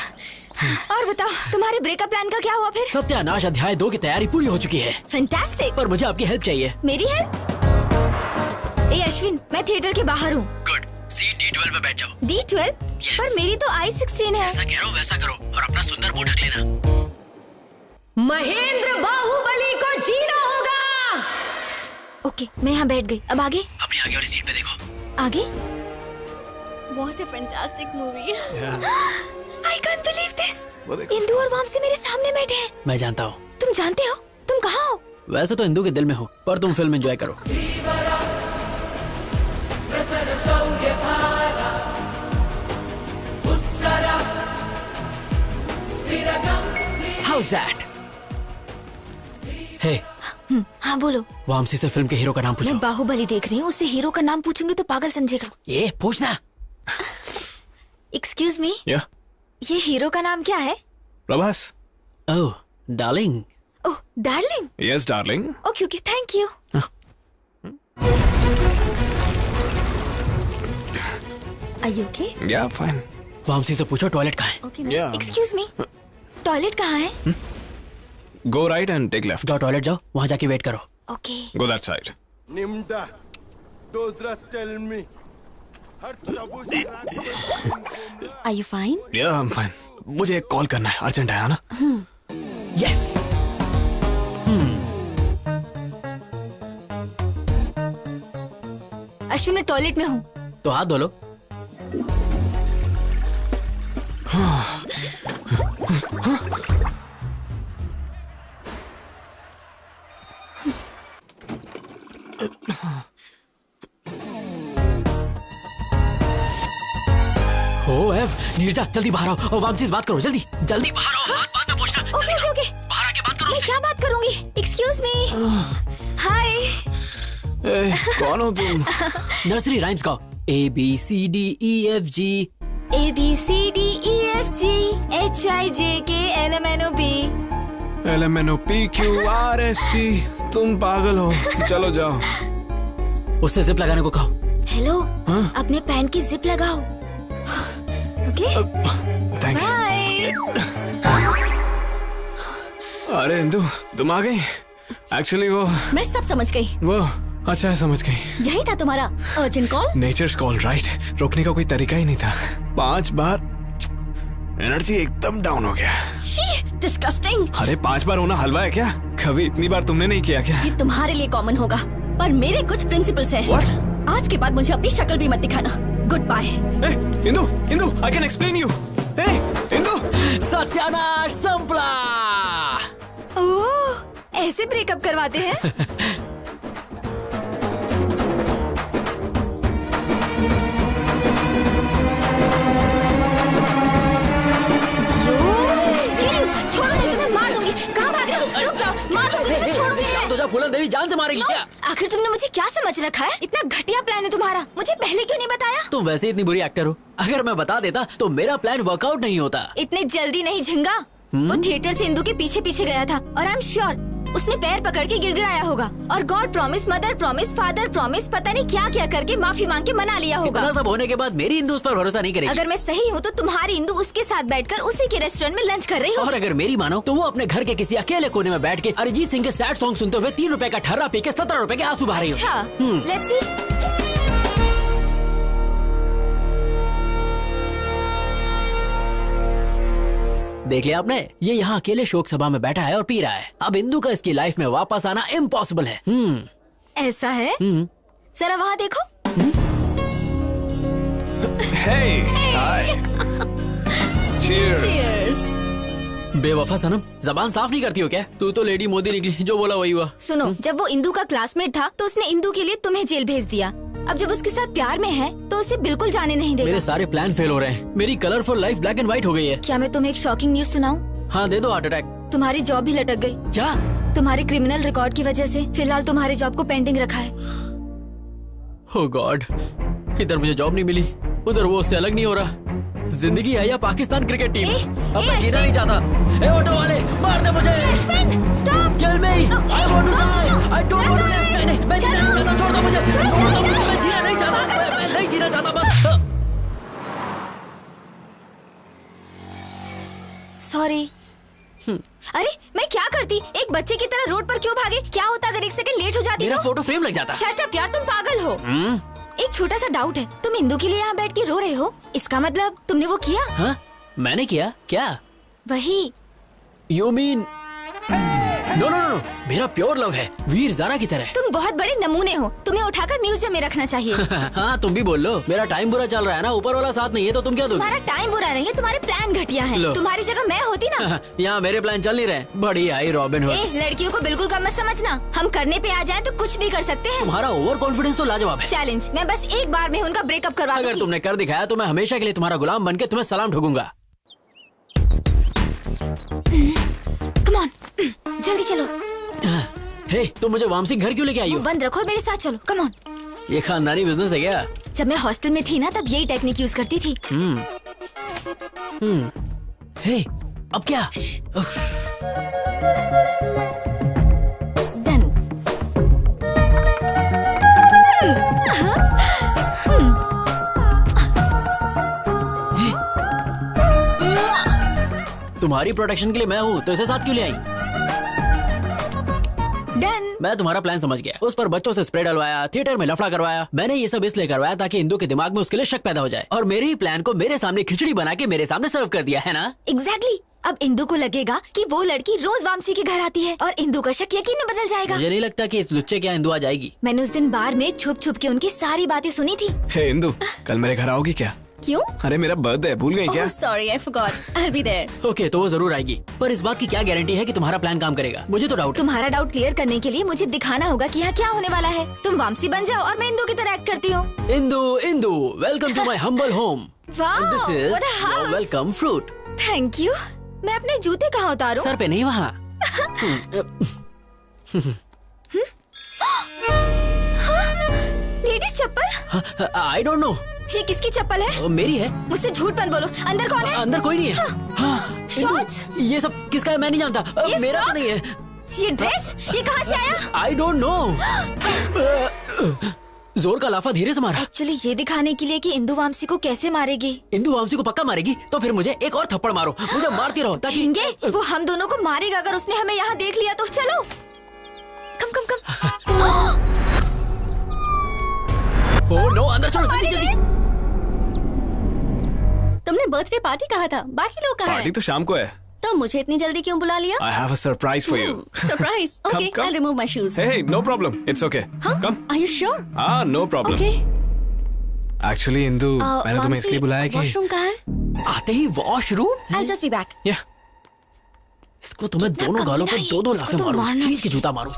और बताओ, तुम्हारे ब्रेकअप प्लान का क्या हुआ फिर? सत्यानाश अध्याय 2 की तैयारी पूरी हो चुकी है। फैंटास्टिक। पर मुझे आपकी हेल्प चाहिए। मेरी हेल्प? ए अश्विन, मैं थिएटर के बाहर हूँ। गुड, सीट D12 पे बैठ जाओ। D12? Yes. पर मेरी तो I16 है। जैसा कह रहा हूँ वैसा करो और अपना सुंदर मुंह ढक लेना। महेंद्र बाहुबली को जीना होगा। ओके, मैं यहाँ बैठ गई। अब आगे? अपनी आगे वाली सीट पे देखो। आगे? What a fantastic movie. I can't believe this. Indu और वामसी मेरे सामने बैठे हैं। मैं जानता हूँ। तुम जानते हो? तुम कहाँ हो? वैसे तो इंदु के दिल में हो, पर तुम फिल्म एंजॉय करो। How's that? Hey. हाँ बोलो। वामसी से फिल्म के हीरो का नाम पूछो। मैं बाहुबली देख रही हूँ, उससे हीरो का नाम पूछूंगी तो पागल समझेगा। ये पूछना। Excuse me. Yeah. ये हीरो का नाम क्या है? Prabhas. Oh, darling. Oh, darling. Yes, darling. Okay okay, thank you. Are you okay? Yeah, fine. Vamsi से पूछो टॉयलेट कहाँ है। Okay. Yeah. Excuse me, toilet कहाँ है? Go right and take left. जाओ टॉयलेट जाओ, वहाँ जाके वेट करो। Okay. Go that side. Nimda, those rust tell me. Are you fine? Yeah, I'm fine. मुझे एक कॉल करना है, अर्जेंट है ना? Yes. अश्विन, मैं टॉयलेट में हूँ। तो हाथ धो लो। नीरजा जल्दी बाहर आओ और वामसी से बात करो। जल्दी जल्दी बाहर आओ, बात में पूछना। ओके ओके ओके, बाहर आके बात करो। मैं क्या बात करूंगी? Excuse me. हाय। कौन हो तुम? नर्सरी राइम्स गाओ। A B C D E F G ABCDEFGHIJKLMNOP। LMNOPQRST। तुम पागल हो। चलो जाओ। उससे जिप लगाने को कहो। हेलो, अपने पैंट की जिप लगाओ। ओके? Thank you. अरे इंदु, तुम आ गई? एक्चुअली वो मैं सब समझ गई। वो अच्छा है, समझ गई। यही था तुम्हारा urgent call? Nature's call, right? रोकने का कोई तरीका ही नहीं था। 5 बार एनर्जी एकदम डाउन हो गया। डिस्गस्टिंग। अरे 5 बार होना हलवा है क्या? कभी इतनी बार तुमने नहीं किया क्या? ये तुम्हारे लिए कॉमन होगा, पर मेरे कुछ प्रिंसिपल्स हैं। What? आज के बाद मुझे अपनी शक्ल भी मत दिखाना। Goodbye. Indu, Indu, I can explain you. Indu, सत्यानाश संपला। ओह, ऐसे ब्रेकअप करवाते हैं? तो फूलन देवी जान से मारेगी क्या? आखिर तुमने मुझे क्या समझ रखा है? इतना घटिया प्लान है तुम्हारा, मुझे पहले क्यों नहीं बताया? तुम वैसे इतनी बुरी एक्टर हो, अगर मैं बता देता तो मेरा प्लान वर्कआउट नहीं होता। इतने जल्दी नहीं झिंगा। वो थिएटर से इंदु के पीछे पीछे गया था और आई एम श्योर उसने पैर पकड़ के गिड़गिड़ाया होगा और God promise, mother promise, father promise, पता नहीं क्या क्या करके माफी मांग के मना लिया होगा। इतना सब होने के बाद मेरी इंदु उस पर भरोसा नहीं करेगी। अगर मैं सही हूँ तो तुम्हारी इंदु उसके साथ बैठकर उसी के रेस्टोरेंट में लंच कर रही हो। और अगर मेरी मानो तो वो अपने घर के किसी अकेले कोने में बैठ के अरिजीत सिंह के सैड सॉन्ग सुनते हुए 3 रुपए का ठर्रा पी के 17 रुपए के आंसू बहा रही हो। अच्छा, लेट्स सी। देख लिया आपने, ये यहाँ अकेले शोक सभा में बैठा है और पी रहा है। अब इंदु का इसकी लाइफ में वापस आना इम्पॉसिबल है। ऐसा है? जरा वहाँ देखो। Hey, hi. Cheers. Cheers. बेवफा सनम, जबान साफ नहीं करती हो क्या? तू तो लेडी मोदी निकली, जो बोला वही हुआ। सुनो, जब वो इंदु का क्लासमेट था तो उसने इंदु के लिए तुम्हें जेल भेज दिया। अब जब उसके साथ प्यार में है तो उसे बिल्कुल जाने नहीं देगा। मेरे सारे प्लान फेल हो रहे हैं। मेरी colourful life black and white हो गई है। क्या मैं तुम्हें एक शॉकिंग न्यूज सुनाऊं? हाँ दे दो, हार्ट अटैक। तुम्हारी जॉब भी लटक गई। क्या? तुम्हारे क्रिमिनल रिकॉर्ड की वजह से फिलहाल तुम्हारे जॉब को पेंडिंग रखा है। ओह गॉड, इधर मुझे जॉब नहीं मिली, उधर वो उससे अलग नहीं हो रहा। जिंदगी है या पाकिस्तान क्रिकेट टीम? अब मैं जीना नहीं चाहता। ए ऑटो वाले, मार दे मुझे। Stop. Kill me. I want to die. I don't want to live. नहीं, मैं जीना नहीं चाहता। छोड़ दो मुझे। छोड़ दो मुझे। मैं जीना नहीं चाहता। मैं नहीं जीना चाहता बस। सॉरी। अरे मैं क्या करती? एक बच्चे की तरह रोड पर क्यों भागे? क्या होता अगर 1 सेकंड लेट हो जाती? मेरा फोटो फ्रेम लग जाता। शट अप यार, तुम पागल हो। एक छोटा सा डाउट है, तुम इंदु के लिए यहाँ बैठ के रो रहे हो, इसका मतलब तुमने वो किया? हाँ, मैंने किया क्या? वही। You mean? No no no, मेरा प्योर लव है, वीर ज़ारा की तरह। तुम बहुत बड़े नमूने हो, तुम्हें उठाकर म्यूजियम में रखना चाहिए। हाँ तुम भी बोल लो, मेरा टाइम बुरा चल रहा है ना, ऊपर वाला साथ नहीं है तो तुम क्या दोगे? तुम्हारा टाइम बुरा नहीं है, तुम्हारे प्लान घटिया हैं। तुम्हारी जगह मैं होती ना। यहाँ मेरे प्लान चल नहीं रहे। बड़ी आई रॉबिन हुड। लड़कियों को बिल्कुल कम मत समझना, हम करने पे आ जाएं तो कुछ भी कर सकते हैं। तुम्हारा ओवर कॉन्फिडेंस तो लाजवाब है। चैलेंज, मैं बस एक बार में उनका ब्रेकअप करवा दूंगी। अगर तुमने कर दिखाया तो मैं हमेशा के लिए तुम्हारा गुलाम बन के तुम्हें सलाम ठोकूंगा। कम ऑन, जल्दी चलो। हे, तुम मुझे वामसी घर क्यों लेके आई हो? बंद रखो, मेरे साथ चलो। Come on. ये खानदानी बिजनेस है क्या? जब मैं हॉस्टल में थी ना तब यही टेक्निक यूज करती थी। हे, अब क्या? डन। तुम्हारी प्रोटेक्शन के लिए मैं हूँ तो इसे साथ क्यों ले आई? डन। मैं तुम्हारा प्लान समझ गया। उस पर बच्चों से स्प्रे डलवाया, थिएटर में लफड़ा करवाया। मैंने ये सब इसलिए करवाया ताकि इंदु के दिमाग में उसके लिए शक पैदा हो जाए, और मेरे ही प्लान को मेरे सामने खिचड़ी बना के मेरे सामने सर्व कर दिया है ना? एग्जैक्टली। अब इंदु को लगेगा कि वो लड़की रोज वामसी के घर आती है और इंदु का शक यकीन में बदल जाएगा। मुझे नहीं लगता कि इस लुच्चे के यहाँ इंदु आ जाएगी। मैंने उस दिन बार में छुप छुप के उनकी सारी बातें सुनी थी। हे इंदु, कल मेरे घर आओगी क्या? क्यों? अरे मेरा बर्थडे है, भूल गई क्या? Sorry, I forgot. I will be there. Okay, तो वो जरूर आएगी, पर इस बात की क्या गारंटी है कि तुम्हारा प्लान काम करेगा? मुझे तो डाउट। तुम्हारा डाउट क्लियर करने के लिए मुझे दिखाना होगा कि यहाँ क्या होने वाला है। तुम वामसी बन जाओ और मैं इंदु की तरह एक्ट करती हूँ। Indu, Indu, welcome to my humble home. Wow, this is what a house. Welcome fruit. Thank you. मैं अपने जूते कहाँ उतारूं? सर पे नहीं, वहाँ। लेडीज चप्पल? आई डोंट नो, ये किसकी चप्पल है? मेरी है। मुझसे झूठ मत बोलो। अंदर कौन है? अंदर कोई नहीं है। हाँ। शॉर्ट्स? ये सब किसका है मैं नहीं जानता। मेरा तो नहीं है। ये ड्रेस ये कहाँ से आया? आई डोंट नो। जोर का लाफा धीरे से मारा। एक्चुअली ये दिखाने के लिए कि इंदु वामसी को कैसे मारेगी। इंदु वामसी को पक्का मारेगी तो फिर मुझे एक और थप्पड़ मारो, मुझे मारती रहो ताकि वो हम दोनों को मारेगा अगर उसने हमें यहाँ देख लिया तो। चलो कम कम कम। ओह नो, अंदर चलो जल्दी जल्दी। तुमने बर्थडे पार्टी कहा था, बाकी लोग कहाँ हैं? पार्टी तो शाम को है। तो मुझे इतनी जल्दी क्यों बुला लिया? I have a surprise for you. Surprise? Okay, I'll remove my shoes. Hey, no problem. It's okay. Come. Are you sure? No problem. Okay. Actually, Indu, मैंने तुम्हें इसलिए बुलाया कि वॉशरूम कहाँ है? आते ही washroom? I'll just be back. Yeah. इसको तुम्हें दोनों गालों पर दो लाफे मारो, खींच के जूता मारो।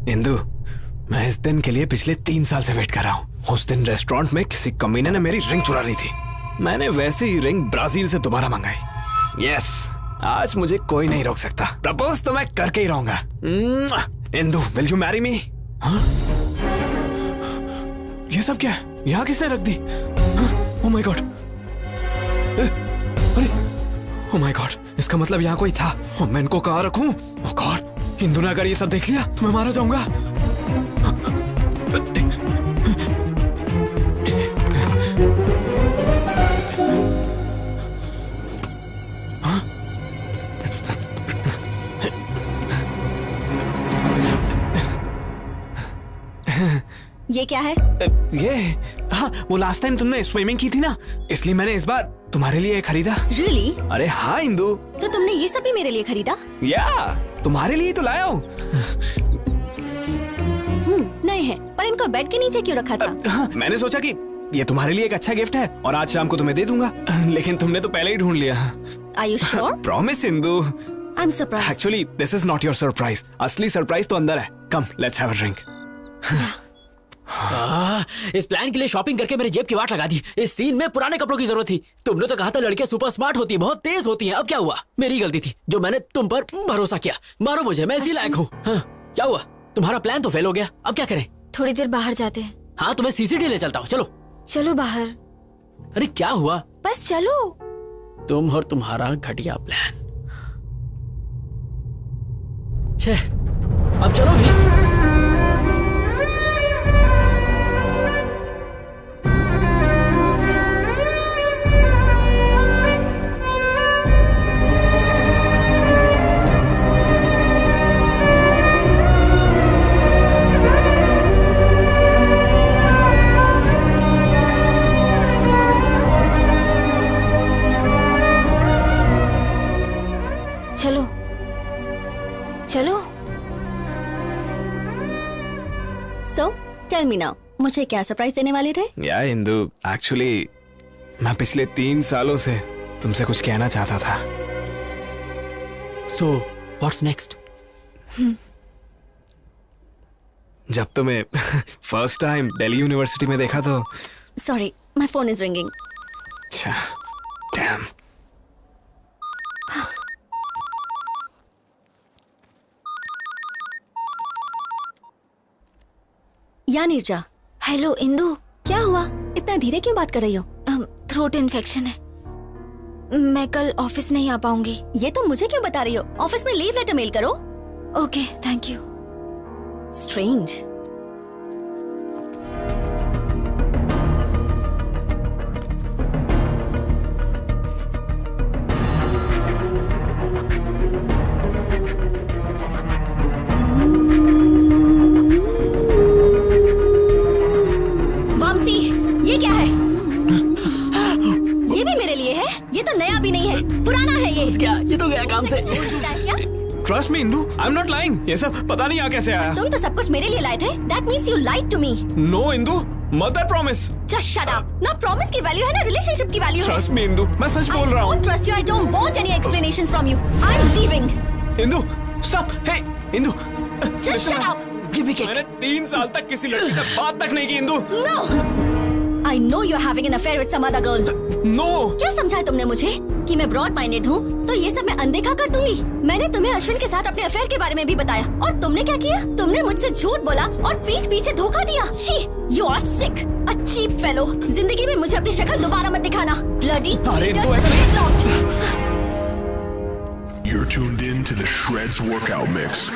इंदु, मैं इस दिन के लिए पिछले 3 साल से वेट कर रहा हूँ। उस दिन रेस्टोरेंट में किसी कमीने ने मेरी रिंग चुरा ली थी। मैंने वैसे ही रिंग ब्राजील से दोबारा मंगाई। यस, आज मुझे कोई नहीं रोक सकता। प्रपोज तो मैं करके ही रहूंगा। Indu, will you marry me? ये सब क्या है? यहाँ किसने रख दी? Oh my God! अरे ओह माय गॉड! इसका मतलब यहाँ कोई था। मैं इनको कहाँ रखूं? ओह गॉड! इंदु ने अगर ये सब देख लिया तो मैं मारा जाऊंगा। ये क्या है? ये हाँ, वो लास्ट टाइम तुमने स्विमिंग की थी ना, इसलिए मैंने इस बार तुम्हारे लिए खरीदा। Really? अरे हाँ इंदु। तो तुमने ये सब भी मेरे लिए खरीदा? या, तुम्हारे लिए तो लाया हूँ। नए हैं, पर इनको बेड के नीचे क्यों रखा था? हाँ, मैंने सोचा कि ये तुम्हारे लिए एक अच्छा गिफ्ट है और आज शाम को तुम्हें दे दूंगा। लेकिन तुमने तो पहले ही ढूंढ लिया। Are you sure? Promise Indu. I'm surprised. Actually, this is not your surprise. असली सरप्राइज तो अंदर है। Come, let's have a drink. इस प्लान के लिए शॉपिंग करके मेरी जेब की वाट लगा दी। इस सीन में पुराने कपड़ों की जरूरत थी। तुमने तो कहा था लड़कियां सुपर स्मार्ट होती हैं, बहुत तेज होती हैं। अब क्या हुआ? मेरी गलती थी जो मैंने तुम पर भरोसा किया। मारो मुझे, मैं इसी लायक हूँ। हाँ, क्या हुआ? तुम्हारा प्लान तो फेल हो गया। अब क्या करें? थोड़ी देर बाहर जाते हैं। हाँ, तुम्हें सीसीडी ले चलता हूँ। चलो चलो बाहर। अरे क्या हुआ? बस चलो। तुम और तुम्हारा घटिया प्लान। अब चलो भी। चलो चलो। So, tell me now, मुझे क्या सरप्राइज देने वाले थे? या इंदु, एक्चुअली मैं पिछले 3 सालों से तुमसे कुछ कहना चाहता था। So, what's next? जब तुम्हें फर्स्ट टाइम दिल्ली यूनिवर्सिटी में देखा तो। Sorry, my phone is ringing. अच्छा, damn. या नीरजा। हेलो इंदु। क्या हुआ? इतना धीरे क्यों बात कर रही हो? थ्रोट इन्फेक्शन है, मैं कल ऑफिस नहीं आ पाऊंगी। ये तो मुझे क्यों बता रही हो? ऑफिस में लीव लेटर मेल करो। Okay, thank you. स्ट्रेंज। ये क्या है? ये भी मेरे लिए है? ये तो नया भी नहीं है, पुराना है ये। क्या? ये तो गया काम से। Trust me, Indu, I'm not lying. ये सब पता नहीं आ कैसे आया। तुम तो सब कुछ मेरे लिए लाए थे। That means you lied to me. No, Indu, mother promise. Just shut up. ना promise की वैल्यू है ना रिलेशनशिप की वैल्यू है। Trust me, इंदु, मैं सच बोल रहा हूँ। I don't trust you. I don't want any explanations from you. I'm leaving. Indu, stop. Hey, Indu. Just shut up. मैंने 3 साल तक किसी लड़की से बात तक नहीं की Indu. No. I know you're having an affair with some other girl. No. क्या समझा है तुमने मुझे? कि मैं ब्रॉड माइंडेड हूँ तो ये सब मैं अनदेखा कर दूंगी। मैंने तुम्हें अश्विन के साथ अपने अफेयर के बारे में भी बताया और तुमने क्या किया? तुमने मुझसे झूठ बोला और पीठ पीछे धोखा दिया। छी, you are sick, a cheap fellow। जिंदगी में मुझे अपनी शक्ल दोबारा मत दिखाना। Bloody cheater। You're tuned in to the Shreds workout mix.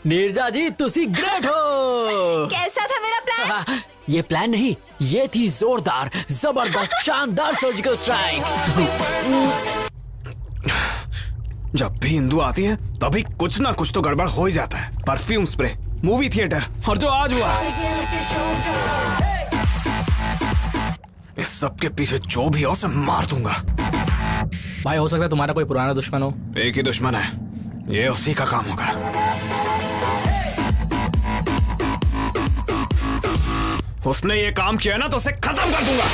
Neerja जी तुसी ग्रेट हो। कैसा था मेरा प्लान? ये प्लान नहीं, ये थी जोरदार, जबरदस्त, शानदार सर्जिकल स्ट्राइक। जब भी इंदु आती है तभी कुछ ना कुछ तो गड़बड़ हो ही जाता है। परफ्यूम स्प्रे, मूवी थिएटर और जो आज हुआ, इस सब के पीछे जो भी हो उसे मार दूंगा। भाई हो सकता है तुम्हारा कोई पुराना दुश्मन हो। एक ही दुश्मन है, ये उसी का काम होगा। उसने ये काम किया ना तो उसे खत्म कर दूंगा।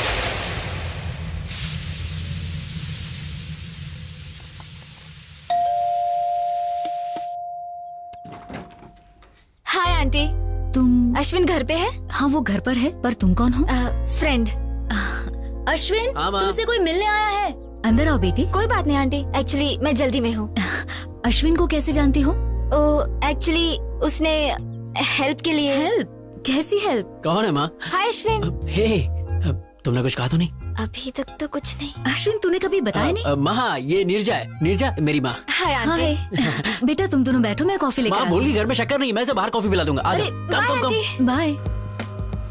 Hi aunty. तुम? अश्विन घर पे है? हाँ वो घर पर है, पर तुम कौन हो? फ्रेंड। अश्विन तुमसे कोई मिलने आया है। अंदर आओ बेटी। कोई बात नहीं आंटी, एक्चुअली मैं जल्दी में हूँ। अश्विन को कैसे जानती हो? एक्चुअली उसने हेल्प के लिए। हेल्प? कैसी हेल्प? कौन है माँ? हाय अश्विन। हे, तुमने कुछ कहा तो नहीं? अभी तक तो कुछ नहीं। अश्विन तूने कभी बताया नहीं? माँ ये नीरजा है, नीरजा मेरी माँ। Hi aunty. बेटा तुम दोनों बैठो, मैं कॉफी लेकर माँ भूल गई घर में शक्कर नहीं, मैं से बाहर कॉफी पिला दूंगा। आ जाओ, कम। बाय।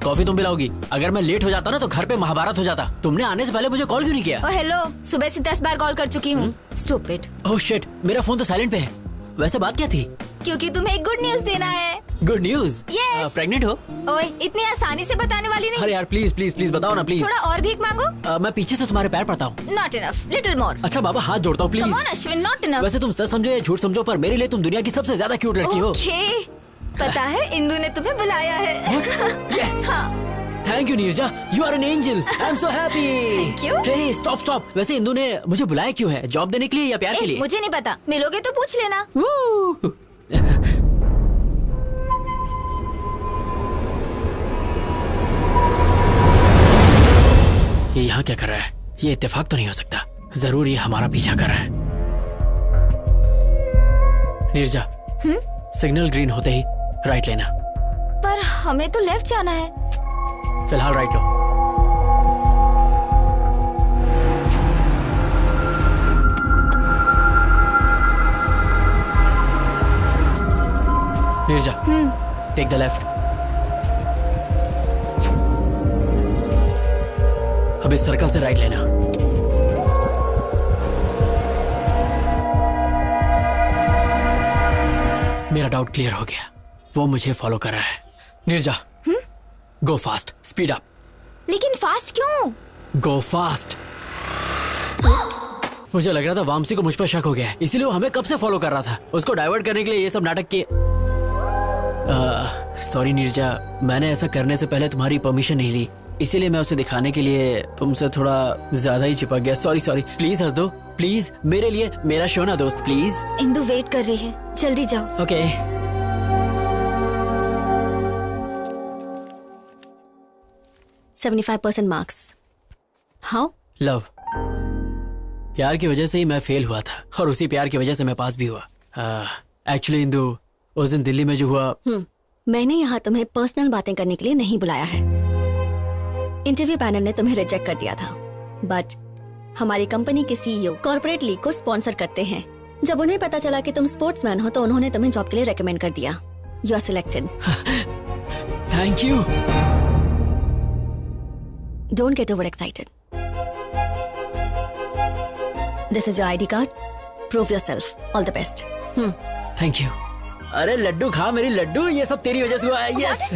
कॉफी तुम पिलाओगी? अगर मैं लेट हो जाता ना तो घर पे महाभारत हो जाता। तुमने आने से पहले मुझे कॉल क्यों नहीं किया? हेलो, सुबह से 10 बार कॉल कर चुकी हूँ। स्टूपिड। ओह शिट, मेरा फोन तो साइलेंट पे है। वैसे बात क्या थी? क्योंकि तुम्हें एक गुड न्यूज देना है। Good news? Yes. प्रेग्नेंट हो? ओए, इतनी आसानी से बताने वाली नहीं। अरे यार प्लीज प्लीज प्लीज बताओ ना प्लीज। थोड़ा और भीख मांगो। मैं पीछे से तुम्हारे पैर पड़ता हूँ। Not enough, little more। अच्छा बाबा हाथ जोड़ता हूँ please. Come on Ashwin, not enough। वैसे तुम सच समझो या झूठ समझो, पर मेरे लिए तुम दुनिया की सबसे ज्यादा क्यूट लड़की हो। Okay, पता है इंदु ने तुम्हें बुलाया है। Yes। Thank you Neerja, you are an angel. I am so happy. Thank you. Hey stop stop, वैसे इंदु ने मुझे बुलाया क्यों है? जॉब देने के लिए या प्यार के लिए? मुझे नहीं पता, मिलोगे तो पूछ लेना। ये यहाँ क्या कर रहा है? ये इत्तेफाक तो नहीं हो सकता, जरूर ये हमारा पीछा कर रहा है। नीरजा, सिग्नल ग्रीन होते ही राइट लेना। पर हमें तो लेफ्ट जाना है। फिलहाल राइट लो। Neerja, take the left. अब इस सर्कल से राइट लेना। मेरा डाउट क्लियर हो गया, वो मुझे फॉलो कर रहा है। नीरजा, गो फास्ट, स्पीड अप। लेकिन फास्ट क्यों? गो फास्ट। मुझे लग रहा था वामसी को मुझ पर शक हो गया है, इसीलिए वो हमें कब से फॉलो कर रहा था। उसको डाइवर्ट करने के लिए ये सब नाटक किए। सॉरी नीरजा, मैंने ऐसा करने से पहले तुम्हारी परमिशन नहीं ली, इसीलिए मैं उसे दिखाने के लिए तुमसे थोड़ा ज्यादा ही चिपक गया। सॉरी सॉरी, प्लीज हंस दो प्लीज, मेरे लिए, मेरा शो ना दोस्त प्लीज। इंदु वेट कर रही है, जल्दी जाओ। ओके। 75% मार्क्स। हाउ? लव। प्यार की वजह से ही मैं फेल हुआ था और उसी प्यार की वजह से मैं पास भी हुआ। एक्चुअली इंदु, उस दिन दिल्ली में जो हुआ। मैंने यहाँ तुम्हें पर्सनल बातें करने के लिए नहीं बुलाया है। इंटरव्यू पैनल ने तुम्हें रिजेक्ट कर दिया था, बट हमारी कंपनी के सीईओ कॉर्पोरेट लीग को स्पॉन्सर करते हैं। जब उन्हें पता चला कि तुम स्पोर्ट्समैन हो तो उन्होंने तुम्हें जॉब के लिए रेकमेंड कर दिया। You are selected. Thank you. Don't get over excited. This is your ID card, prove yourself. All the best. Thank you. अरे लड्डू खा मेरी लड्डू, ये सब तेरी वजह से हुआ है। यस।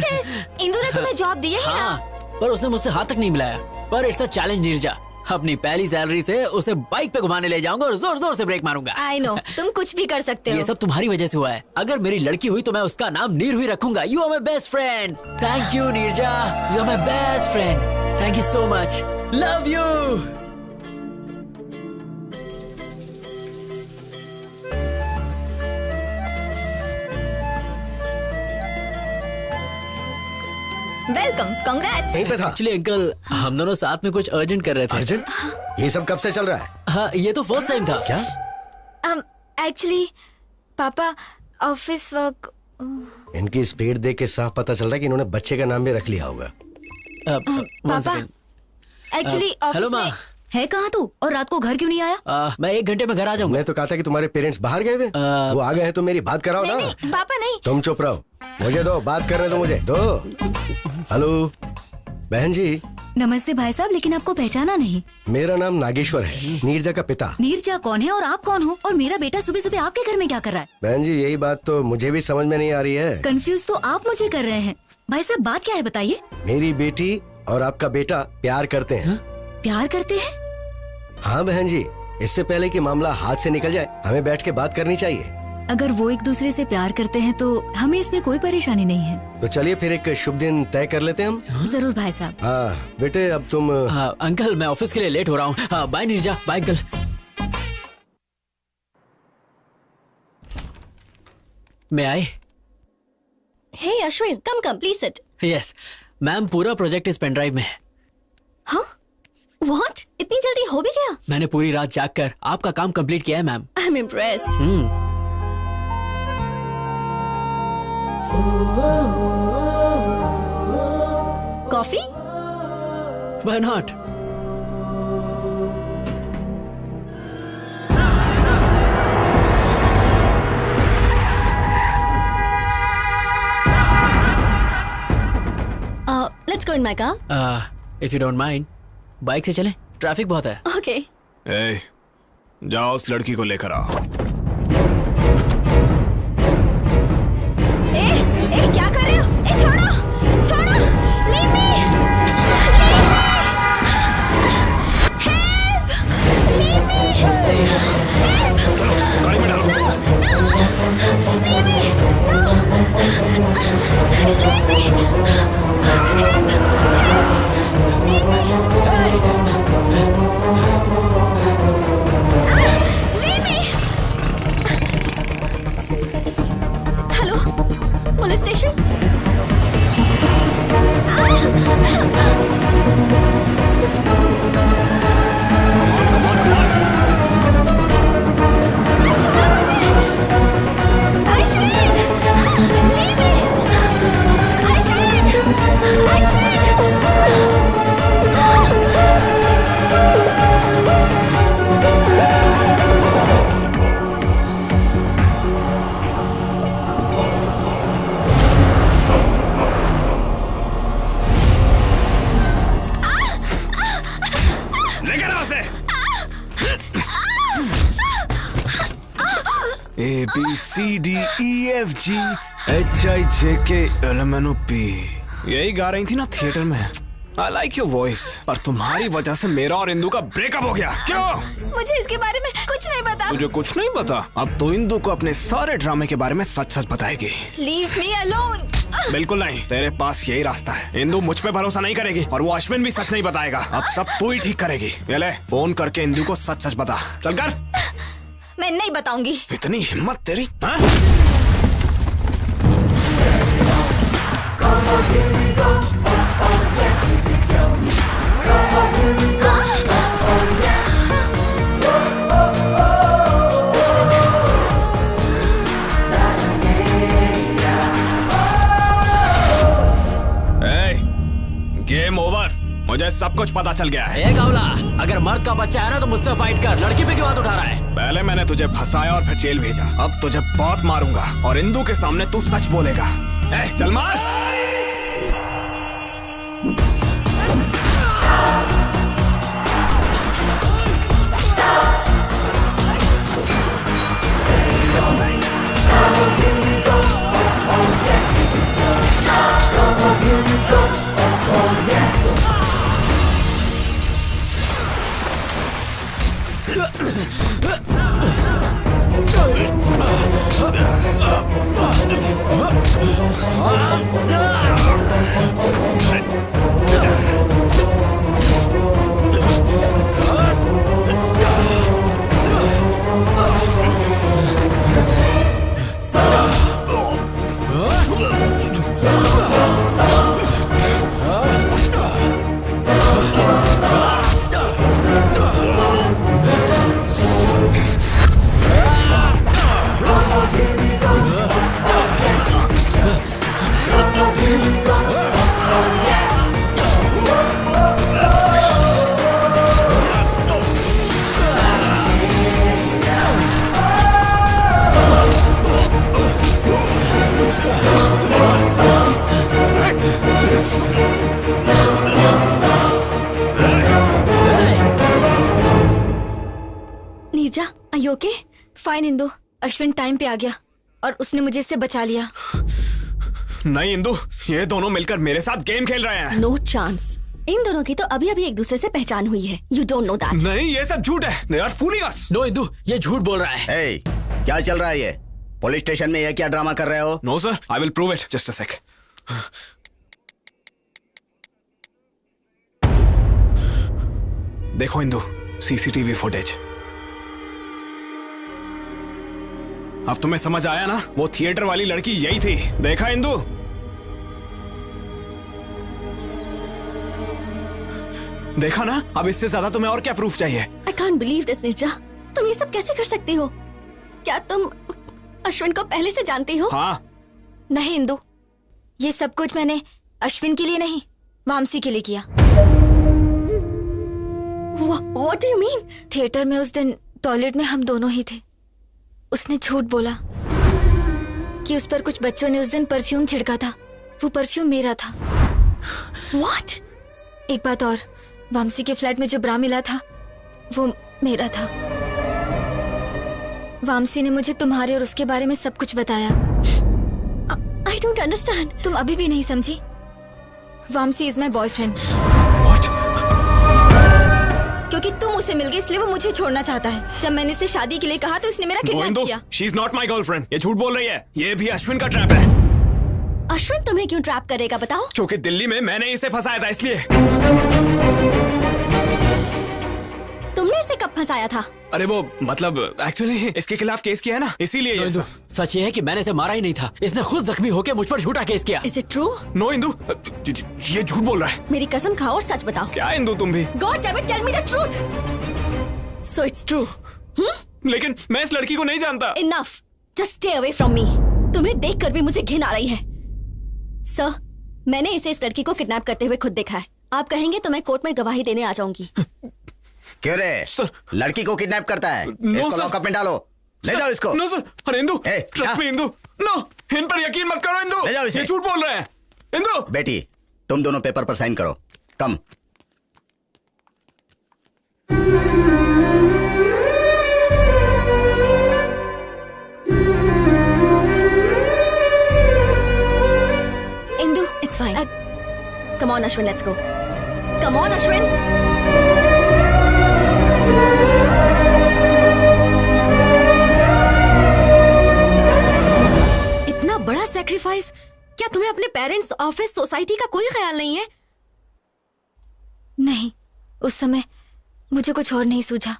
इंदु ने तुम्हें जॉब दी है ही ना? पर उसने मुझसे हाथ तक नहीं मिलाया। पर इट्स अ चैलेंज नीरजा, अपनी पहली सैलरी से उसे बाइक पे घुमाने ले जाऊंगा और जोर जोर से ब्रेक मारूंगा। आई नो, तुम कुछ भी कर सकते हो। ये सब तुम्हारी वजह से हुआ है। अगर मेरी लड़की हुई तो मैं उसका नाम नीरू ही रखूंगा। You are my best friend. Thank you Neerja, you are my best friend. Thank you so much, love you. Welcome, congrats. यहीं पे था। एक्चुअली अंकल हम दोनों साथ में कुछ अर्जेंट कर रहे थे। अर्जेंट? ये सब कब से चल रहा है? हाँ, ये तो फर्स्ट टाइम था। क्या? एक्चुअली पापा ऑफिस वर्क। इनकी स्पीड देख के साफ पता चल रहा है कि इन्होंने बच्चे का नाम भी रख लिया होगा। पापा एक्चुअली ऑफिस में है कहाँ तू? और रात को घर क्यों नहीं आया? मैं 1 घंटे में घर आ जाऊंगा। मैं तो कहा था कि तुम्हारे पेरेंट्स बाहर गए हुए। वो आ गए हैं तो मेरी बात कराओ ना। नहीं, पापा नहीं। तुम चुप रहो, मुझे दो, बात करने दो मुझे, दो। हेलो बहन जी। नमस्ते भाई साहब, लेकिन आपको पहचाना नहीं। मेरा नाम नागेश्वर है, नीरजा का पिता। नीरजा कौन है और आप कौन हो? और मेरा बेटा सुबह सुबह आपके घर में क्या कर रहा है? बहन जी यही बात तो मुझे भी समझ में नहीं आ रही है। कंफ्यूज तो आप मुझे कर रहे हैं। भाई साहब बात क्या है बताइए। मेरी बेटी और आपका बेटा प्यार करते हैं। प्यार करते हैं? हाँ बहन जी, इससे पहले कि मामला हाथ से निकल जाए हमें बैठ के बात करनी चाहिए। अगर वो एक दूसरे से प्यार करते हैं तो हमें इसमें कोई परेशानी नहीं है। तो चलिए फिर एक शुभ दिन तय कर लेते हैं हम। जरूर भाई साहब। हाँ बेटे अब तुम। हाँ अंकल, मैं ऑफिस के लिए लेट हो रहा हूँ। Bye Neerja, bye uncle. मैं आए। Hey Ashwin, come please sit. Yes ma'am, पूरा प्रोजेक्ट इस पेन ड्राइव में है। हाँ? व्हाट? इतनी जल्दी हो भी गया? मैंने पूरी रात जाग कर आपका काम कंप्लीट किया है ma'am. I am impressed. Coffee? Why not? Let's go in my car. If you don't mind, bike से चलें, ट्रैफिक बहुत है। Okay. ए, जाओ उस लड़की को लेकर आओ। ए, क्या कर रहे हो? ए, छोड़ो, छोड़ो, leave me, help, leave me, help, गाड़ी में डालो। leave me, leave me, hello, police station? A B C D E F G H I J K L M N O P। यही गा रही थी ना थिएटर में। I like your voice। पर तुम्हारी वजह से मेरा और इंदू का ब्रेकअप हो गया। क्यों? मुझे इसके बारे में कुछ नहीं पता। तुझे कुछ नहीं पता? अब तो इंदू को अपने सारे ड्रामे के बारे में सच सच बताएगी। Leave me alone। बिल्कुल नहीं, तेरे पास यही रास्ता है। इंदू मुझ पे भरोसा नहीं करेगी और वो अश्विन भी सच नहीं बताएगा। अब सब तू ही ठीक करेगी। ये ले, फोन करके इंदू को सच सच बता। चल कर। मैं नहीं बताऊंगी। इतनी हिम्मत तेरी? हाँ? Game over. मुझे सब कुछ पता चल गया है। कावला, अगर मर्द का बच्चा है ना तो मुझसे फाइट कर। लड़की पे क्यों हाथ उठा रहा है? पहले मैंने तुझे फंसाया और फिर जेल भेजा। अब तुझे बहुत मारूंगा और इंदू के सामने तू सच बोलेगा। चल मार। Ah! Are you okay? Fine Indu. Ashwin time पे आ गया और उसने मुझे इससे बचा लिया। नहीं इंदु, ये दोनों मिलकर मेरे साथ गेम खेल रहे हैं। No chance. इन दोनों की तो अभी अभी एक दूसरे से पहचान हुई है। You don't know that. नहीं, ये सब झूठ है। They are fooling us. No Indu, ये झूठ बोल रहा है। Hey, क्या चल रहा है ये? पुलिस स्टेशन में ये क्या ड्रामा कर रहे हो? No sir, I will prove it. Just a sec. देखो इंदु, CCTV फुटेज। अब तुम्हें समझ आया ना? वो थिएटर वाली लड़की यही थी। देखा इंदु? देखा ना? अब इससे ज्यादा तुम्हें और क्या प्रूफ चाहिए? I can't believe this, Neerja. तुम ये सब कैसे कर सकती हो? क्या तुम अश्विन को पहले से जानती हो? हाँ। नहीं इंदु, ये सब कुछ मैंने अश्विन के लिए नहीं, वामसी के लिए किया। What do you mean? Theatre में उस दिन टॉयलेट में हम दोनों ही थे। उसने झूठ बोला कि उस पर कुछ बच्चों ने उस दिन परफ्यूम छिड़का था। वो परफ्यूम मेरा था। What? एक बात और, वामसी के फ्लैट में जो ब्रा मिला था वो मेरा था। वामसी ने मुझे तुम्हारे और उसके बारे में सब कुछ बताया। I don't understand. तुम अभी भी नहीं समझी? Vamsi is my boyfriend. क्योंकि तुम उसे मिल गई इसलिए वो मुझे छोड़ना चाहता है। जब मैंने इसे शादी के लिए कहा तो उसने मेरा किडनैप किया। She is not my girlfriend. ये झूठ बोल रही है। ये भी अश्विन का ट्रैप है। अश्विन तुम्हें क्यों ट्रैप करेगा बताओ? क्योंकि दिल्ली में मैंने इसे फंसाया था इसलिए। तुमने इसे कब फंसाया था? अरे वो मतलब एक्चुअली इसके खिलाफ केस किया है ना, इसीलिए ये सब। सच ये है कि मैंने इसे मारा ही नहीं था। इसने खुद जख्मी होकर मुझ पर झूठा केस किया। Is it true? No Indu, ये झूठ बोल रहा है। मेरी कसम खाओ और सच बताओ। क्या इंदु तुम भी? God damn it, tell me the truth. So it's true. लेकिन मैं इस लड़की को नहीं जानता। Enough. Just stay away from me. तुम्हें देखकर भी मुझे घिन आ रही है। सर, मैंने इसे इस लड़की को किडनैप करते हुए खुद देखा है। आप कहेंगे तो मैं कोर्ट में गवाही देने आ जाऊंगी। क्यों रे? लड़की को किडनैप करता है? इसको लॉकअप में डालो। ले जाओ इसको। No sir. अरे Indu, trust me Indu. No, इन पर यकीन मत करो इंदु। ले जाओ इसे। ये झूठ बोल रहे हैं। इंदु। बेटी, तुम दोनों पेपर पर साइन करो। कम। Indu, it's fine. Come on, Ashwin, let's go. Come on, Ashwin. इतना बड़ा सैक्रिफाइस, क्या तुम्हें अपने पेरेंट्स, ऑफिस, सोसाइटी का कोई ख्याल नहीं है? नहीं, उस समय मुझे कुछ और नहीं सूझा।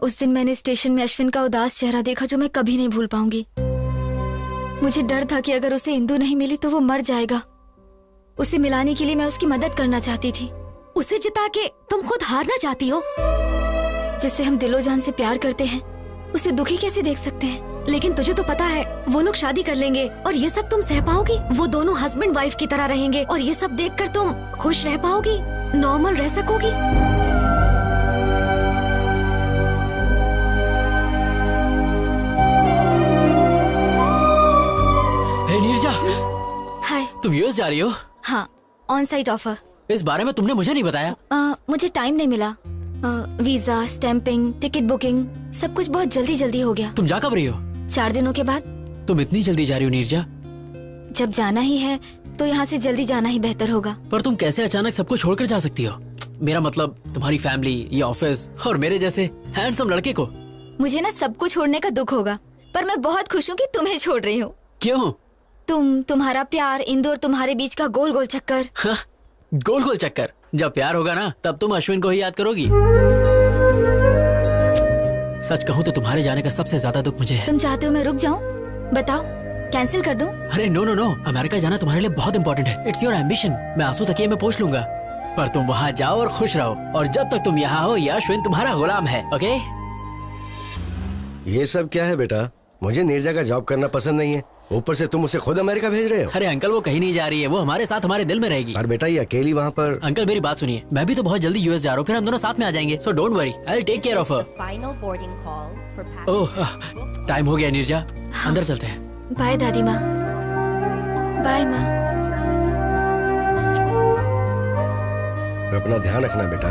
उस दिन मैंने स्टेशन में अश्विन का उदास चेहरा देखा जो मैं कभी नहीं भूल पाऊंगी। मुझे डर था कि अगर उसे इंदु नहीं मिली तो वो मर जाएगा। उसे मिलाने के लिए मैं उसकी मदद करना चाहती थी। उसे जिता के तुम खुद हारना चाहती हो? जिससे हम दिलो जान से प्यार करते हैं उसे दुखी कैसे देख सकते हैं? लेकिन तुझे तो पता है वो लोग शादी कर लेंगे और ये सब तुम सह पाओगी? वो दोनों हस्बैंड वाइफ की तरह रहेंगे और ये सब देखकर तुम खुश रह पाओगी? नॉर्मल रह सकोगी? हे नीरजा, हाय। तुम यूएस जा रही हो? हाँ, ऑन साइट ऑफर। इस बारे में तुमने मुझे नहीं बताया। मुझे टाइम नहीं मिला। वीजा, स्टैंपिंग, टिकट बुकिंग, सब कुछ बहुत जल्दी जल्दी हो गया। तुम जा कब रही हो? 4 दिनों के बाद। तुम इतनी जल्दी जा रही हो नीरजा? जब जाना ही है तो यहाँ से जल्दी जाना ही बेहतर होगा। पर तुम कैसे अचानक सब कुछ छोड़कर जा सकती हो? मेरा मतलब तुम्हारी फैमिली, ये ऑफिस और मेरे जैसे हैंडसम लड़के को। मुझे ना सब कुछ छोड़ने का दुख होगा, पर मैं बहुत खुश हूँ कि तुम्हें छोड़ रही हूँ। क्यों? तुम्हारा प्यार, इंदु और तुम्हारे बीच का गोल गोल चक्कर। हाँ, गोल गोल चक्कर। जब प्यार होगा ना तब तुम अश्विन को ही याद करोगी। सच कहूँ तो तुम्हारे जाने का सबसे ज्यादा दुख मुझे है। तुम चाहते हो मैं रुक जाऊँ? बताओ, कैंसिल कर दूं? अरे नो नो नो, अमेरिका जाना तुम्हारे लिए बहुत इंपॉर्टेंट है। It's your ambition. मैं आंसू तकिए में पोंछ लूंगा, पर तुम वहाँ जाओ और खुश रहो। और जब तक तुम यहाँ हो ये अश्विन तुम्हारा गुलाम है। ओके? ये सब क्या है बेटा? मुझे नीरजा का जॉब करना पसंद नहीं है, ऊपर से तुम उसे खुद अमेरिका भेज रहे हो। अरे अंकल, वो कहीं नहीं जा रही है, वो हमारे साथ हमारे दिल में रहेगी। और बेटा ये अकेली वहाँ पर। अंकल मेरी बात सुनिए, मैं भी तो बहुत जल्दी यूएस जा रहा हूँ, फिर हम दोनों साथ में आ जाएंगे। So don't worry, I will take care of her. Oh, time हो गया नीरजा, अंदर चलते हैं। बाय दादी माँ। बाय माँ। अपना ध्यान रखना बेटा।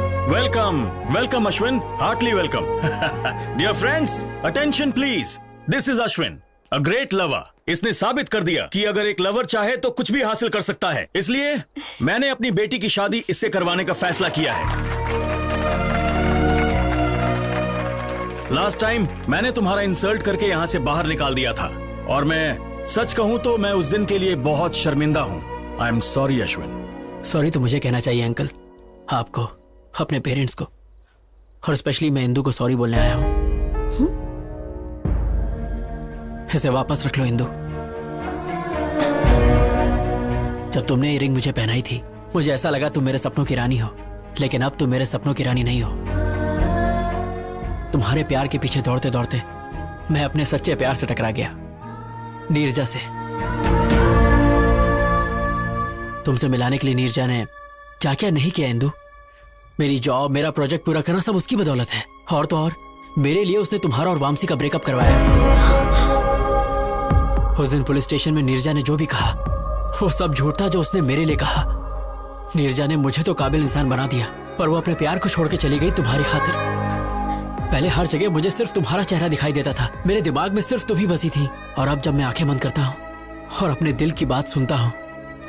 Welcome welcome Ashwin, heartly welcome. Dear friends, attention please. This is Ashwin, a great lover. इसने साबित कर दिया कि अगर एक लवर चाहे तो कुछ भी हासिल कर सकता है। इसलिए मैंने अपनी बेटी की शादी इससे करवाने का फैसला किया है। लास्ट टाइम मैंने तुम्हारा इंसल्ट करके यहां से बाहर निकाल दिया था, और मैं सच कहूं तो मैं उस दिन के लिए बहुत शर्मिंदा हूं। I am sorry Ashwin. Sorry तो मुझे कहना चाहिए अंकल, आपको, अपने पेरेंट्स को, और स्पेशली मैं इंदू को सॉरी बोलने आया हूं। इसे वापस रख लो इंदू। जब तुमने ये रिंग मुझे पहनाई थी, मुझे ऐसा लगा तुम मेरे सपनों की रानी हो, लेकिन अब तुम मेरे सपनों की रानी नहीं हो। तुम्हारे प्यार के पीछे दौड़ते दौड़ते मैं अपने सच्चे प्यार से टकरा गया, नीरजा से। तुमसे मिलाने के लिए नीरजा ने क्या क्या नहीं किया इंदू। मेरी जॉब, मेरा प्रोजेक्ट पूरा करना सब उसकी बदौलत है। और तो और मेरे लिए उसने तुम्हारा और वामसी का ब्रेकअप करवाया। उस दिन पुलिस स्टेशन में नीरजा ने जो भी कहा वो सब झूठ था जो उसने मेरे लिए कहा। नीरजा ने मुझे तो काबिल इंसान बना दिया, पर वो अपने प्यार को छोड़ के चली गई तुम्हारी खातिर। पहले हर जगह मुझे सिर्फ तुम्हारा चेहरा दिखाई देता था, मेरे दिमाग में सिर्फ तुम ही बसी थी। और अब जब मैं आंखें बंद करता हूँ और अपने दिल की बात सुनता हूँ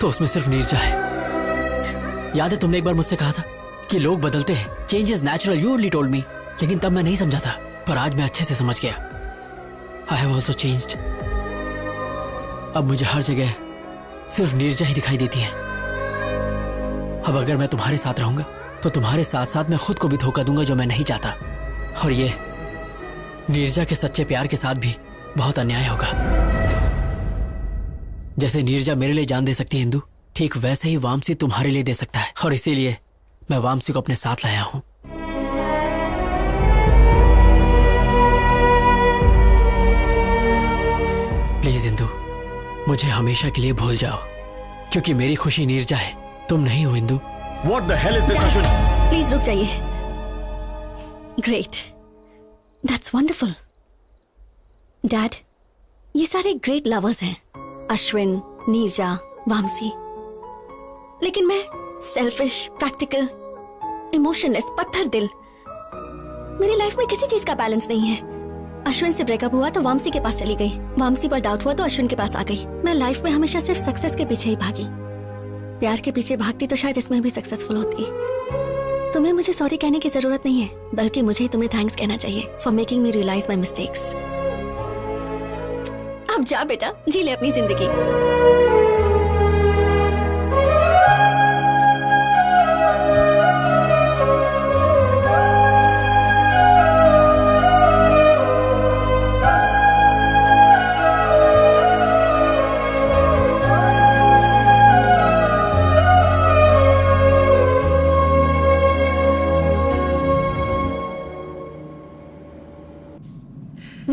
तो उसमें सिर्फ नीरजा है। याद है तुमने एक बार मुझसे कहा था कि लोग बदलते हैं, change is natural, you only told me. लेकिन तब मैं नहीं समझा था, पर आज मैं अच्छे से समझ गया। I have also changed. अब मुझे हर जगह सिर्फ नीरजा ही दिखाई देती है। अब अगर मैं तुम्हारे साथ रहूंगा तो तुम्हारे साथ साथ मैं खुद को भी धोखा दूंगा, जो मैं नहीं चाहता। और ये नीरजा के सच्चे प्यार के साथ भी बहुत अन्याय होगा। जैसे नीरजा मेरे लिए जान दे सकती है इंदू, ठीक वैसे ही वामसी तुम्हारे लिए दे सकता है। और इसीलिए मैं वामसी को अपने साथ लाया हूं। प्लीज इंदू, मुझे हमेशा के लिए भूल जाओ, क्योंकि मेरी खुशी नीरजा है, तुम नहीं हो Indu. What the hell is this, Ashwin? Please रुक जाइए। Great, that's wonderful. डैड, ये सारे ग्रेट लवर्स हैं, अश्विन, नीरजा, वामसी। लेकिन मैं सेल्फिश, प्रैक्टिकल, इमोशनलेस, पत्थर दिल। मेरी लाइफ में किसी चीज का बैलेंस नहीं है। अश्विन से ब्रेकअप हुआ तो वामसी के पास चली गई, वामसी पर डाउट हुआ तो अश्विन के पास आ गई। मैं लाइफ में हमेशा सिर्फ सक्सेस के पीछे ही भागी। प्यार के पीछे भागती तो शायद इसमें भी सक्सेसफुल होती। तुम्हें मुझे सॉरी कहने की जरूरत नहीं है, बल्कि मुझे तुम्हें थैंक्स कहना चाहिए for making me realise my mistakes. अब जा बेटा, जी ले अपनी जिंदगी।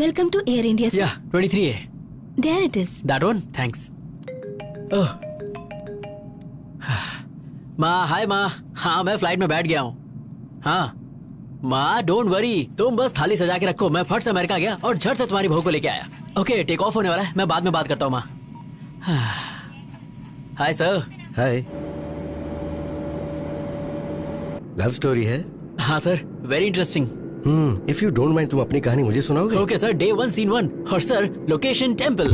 Welcome to Air India, sir. Yeah, 23A. There it is. That one? Thanks. Oh. माँ, हाय माँ। हाँ, मैं फ्लाइट में बैठ गया हूँ। हाँ माँ, डोंट वरी, तुम बस थाली सजा के रखो। मैं फट से अमेरिका गया और झट से तुम्हारी बहू को लेके आया। ओके, टेक ऑफ होने वाला है, मैं बाद में बात करता हूँ माँ। Hi sir. Hi. Love story है? हाँ sir, very interesting. If you don't mind, तुम अपनी कहानी मुझे सुनाओगे? ओके सर, डे 1 सीन 1 और सर लोकेशन टेंपल।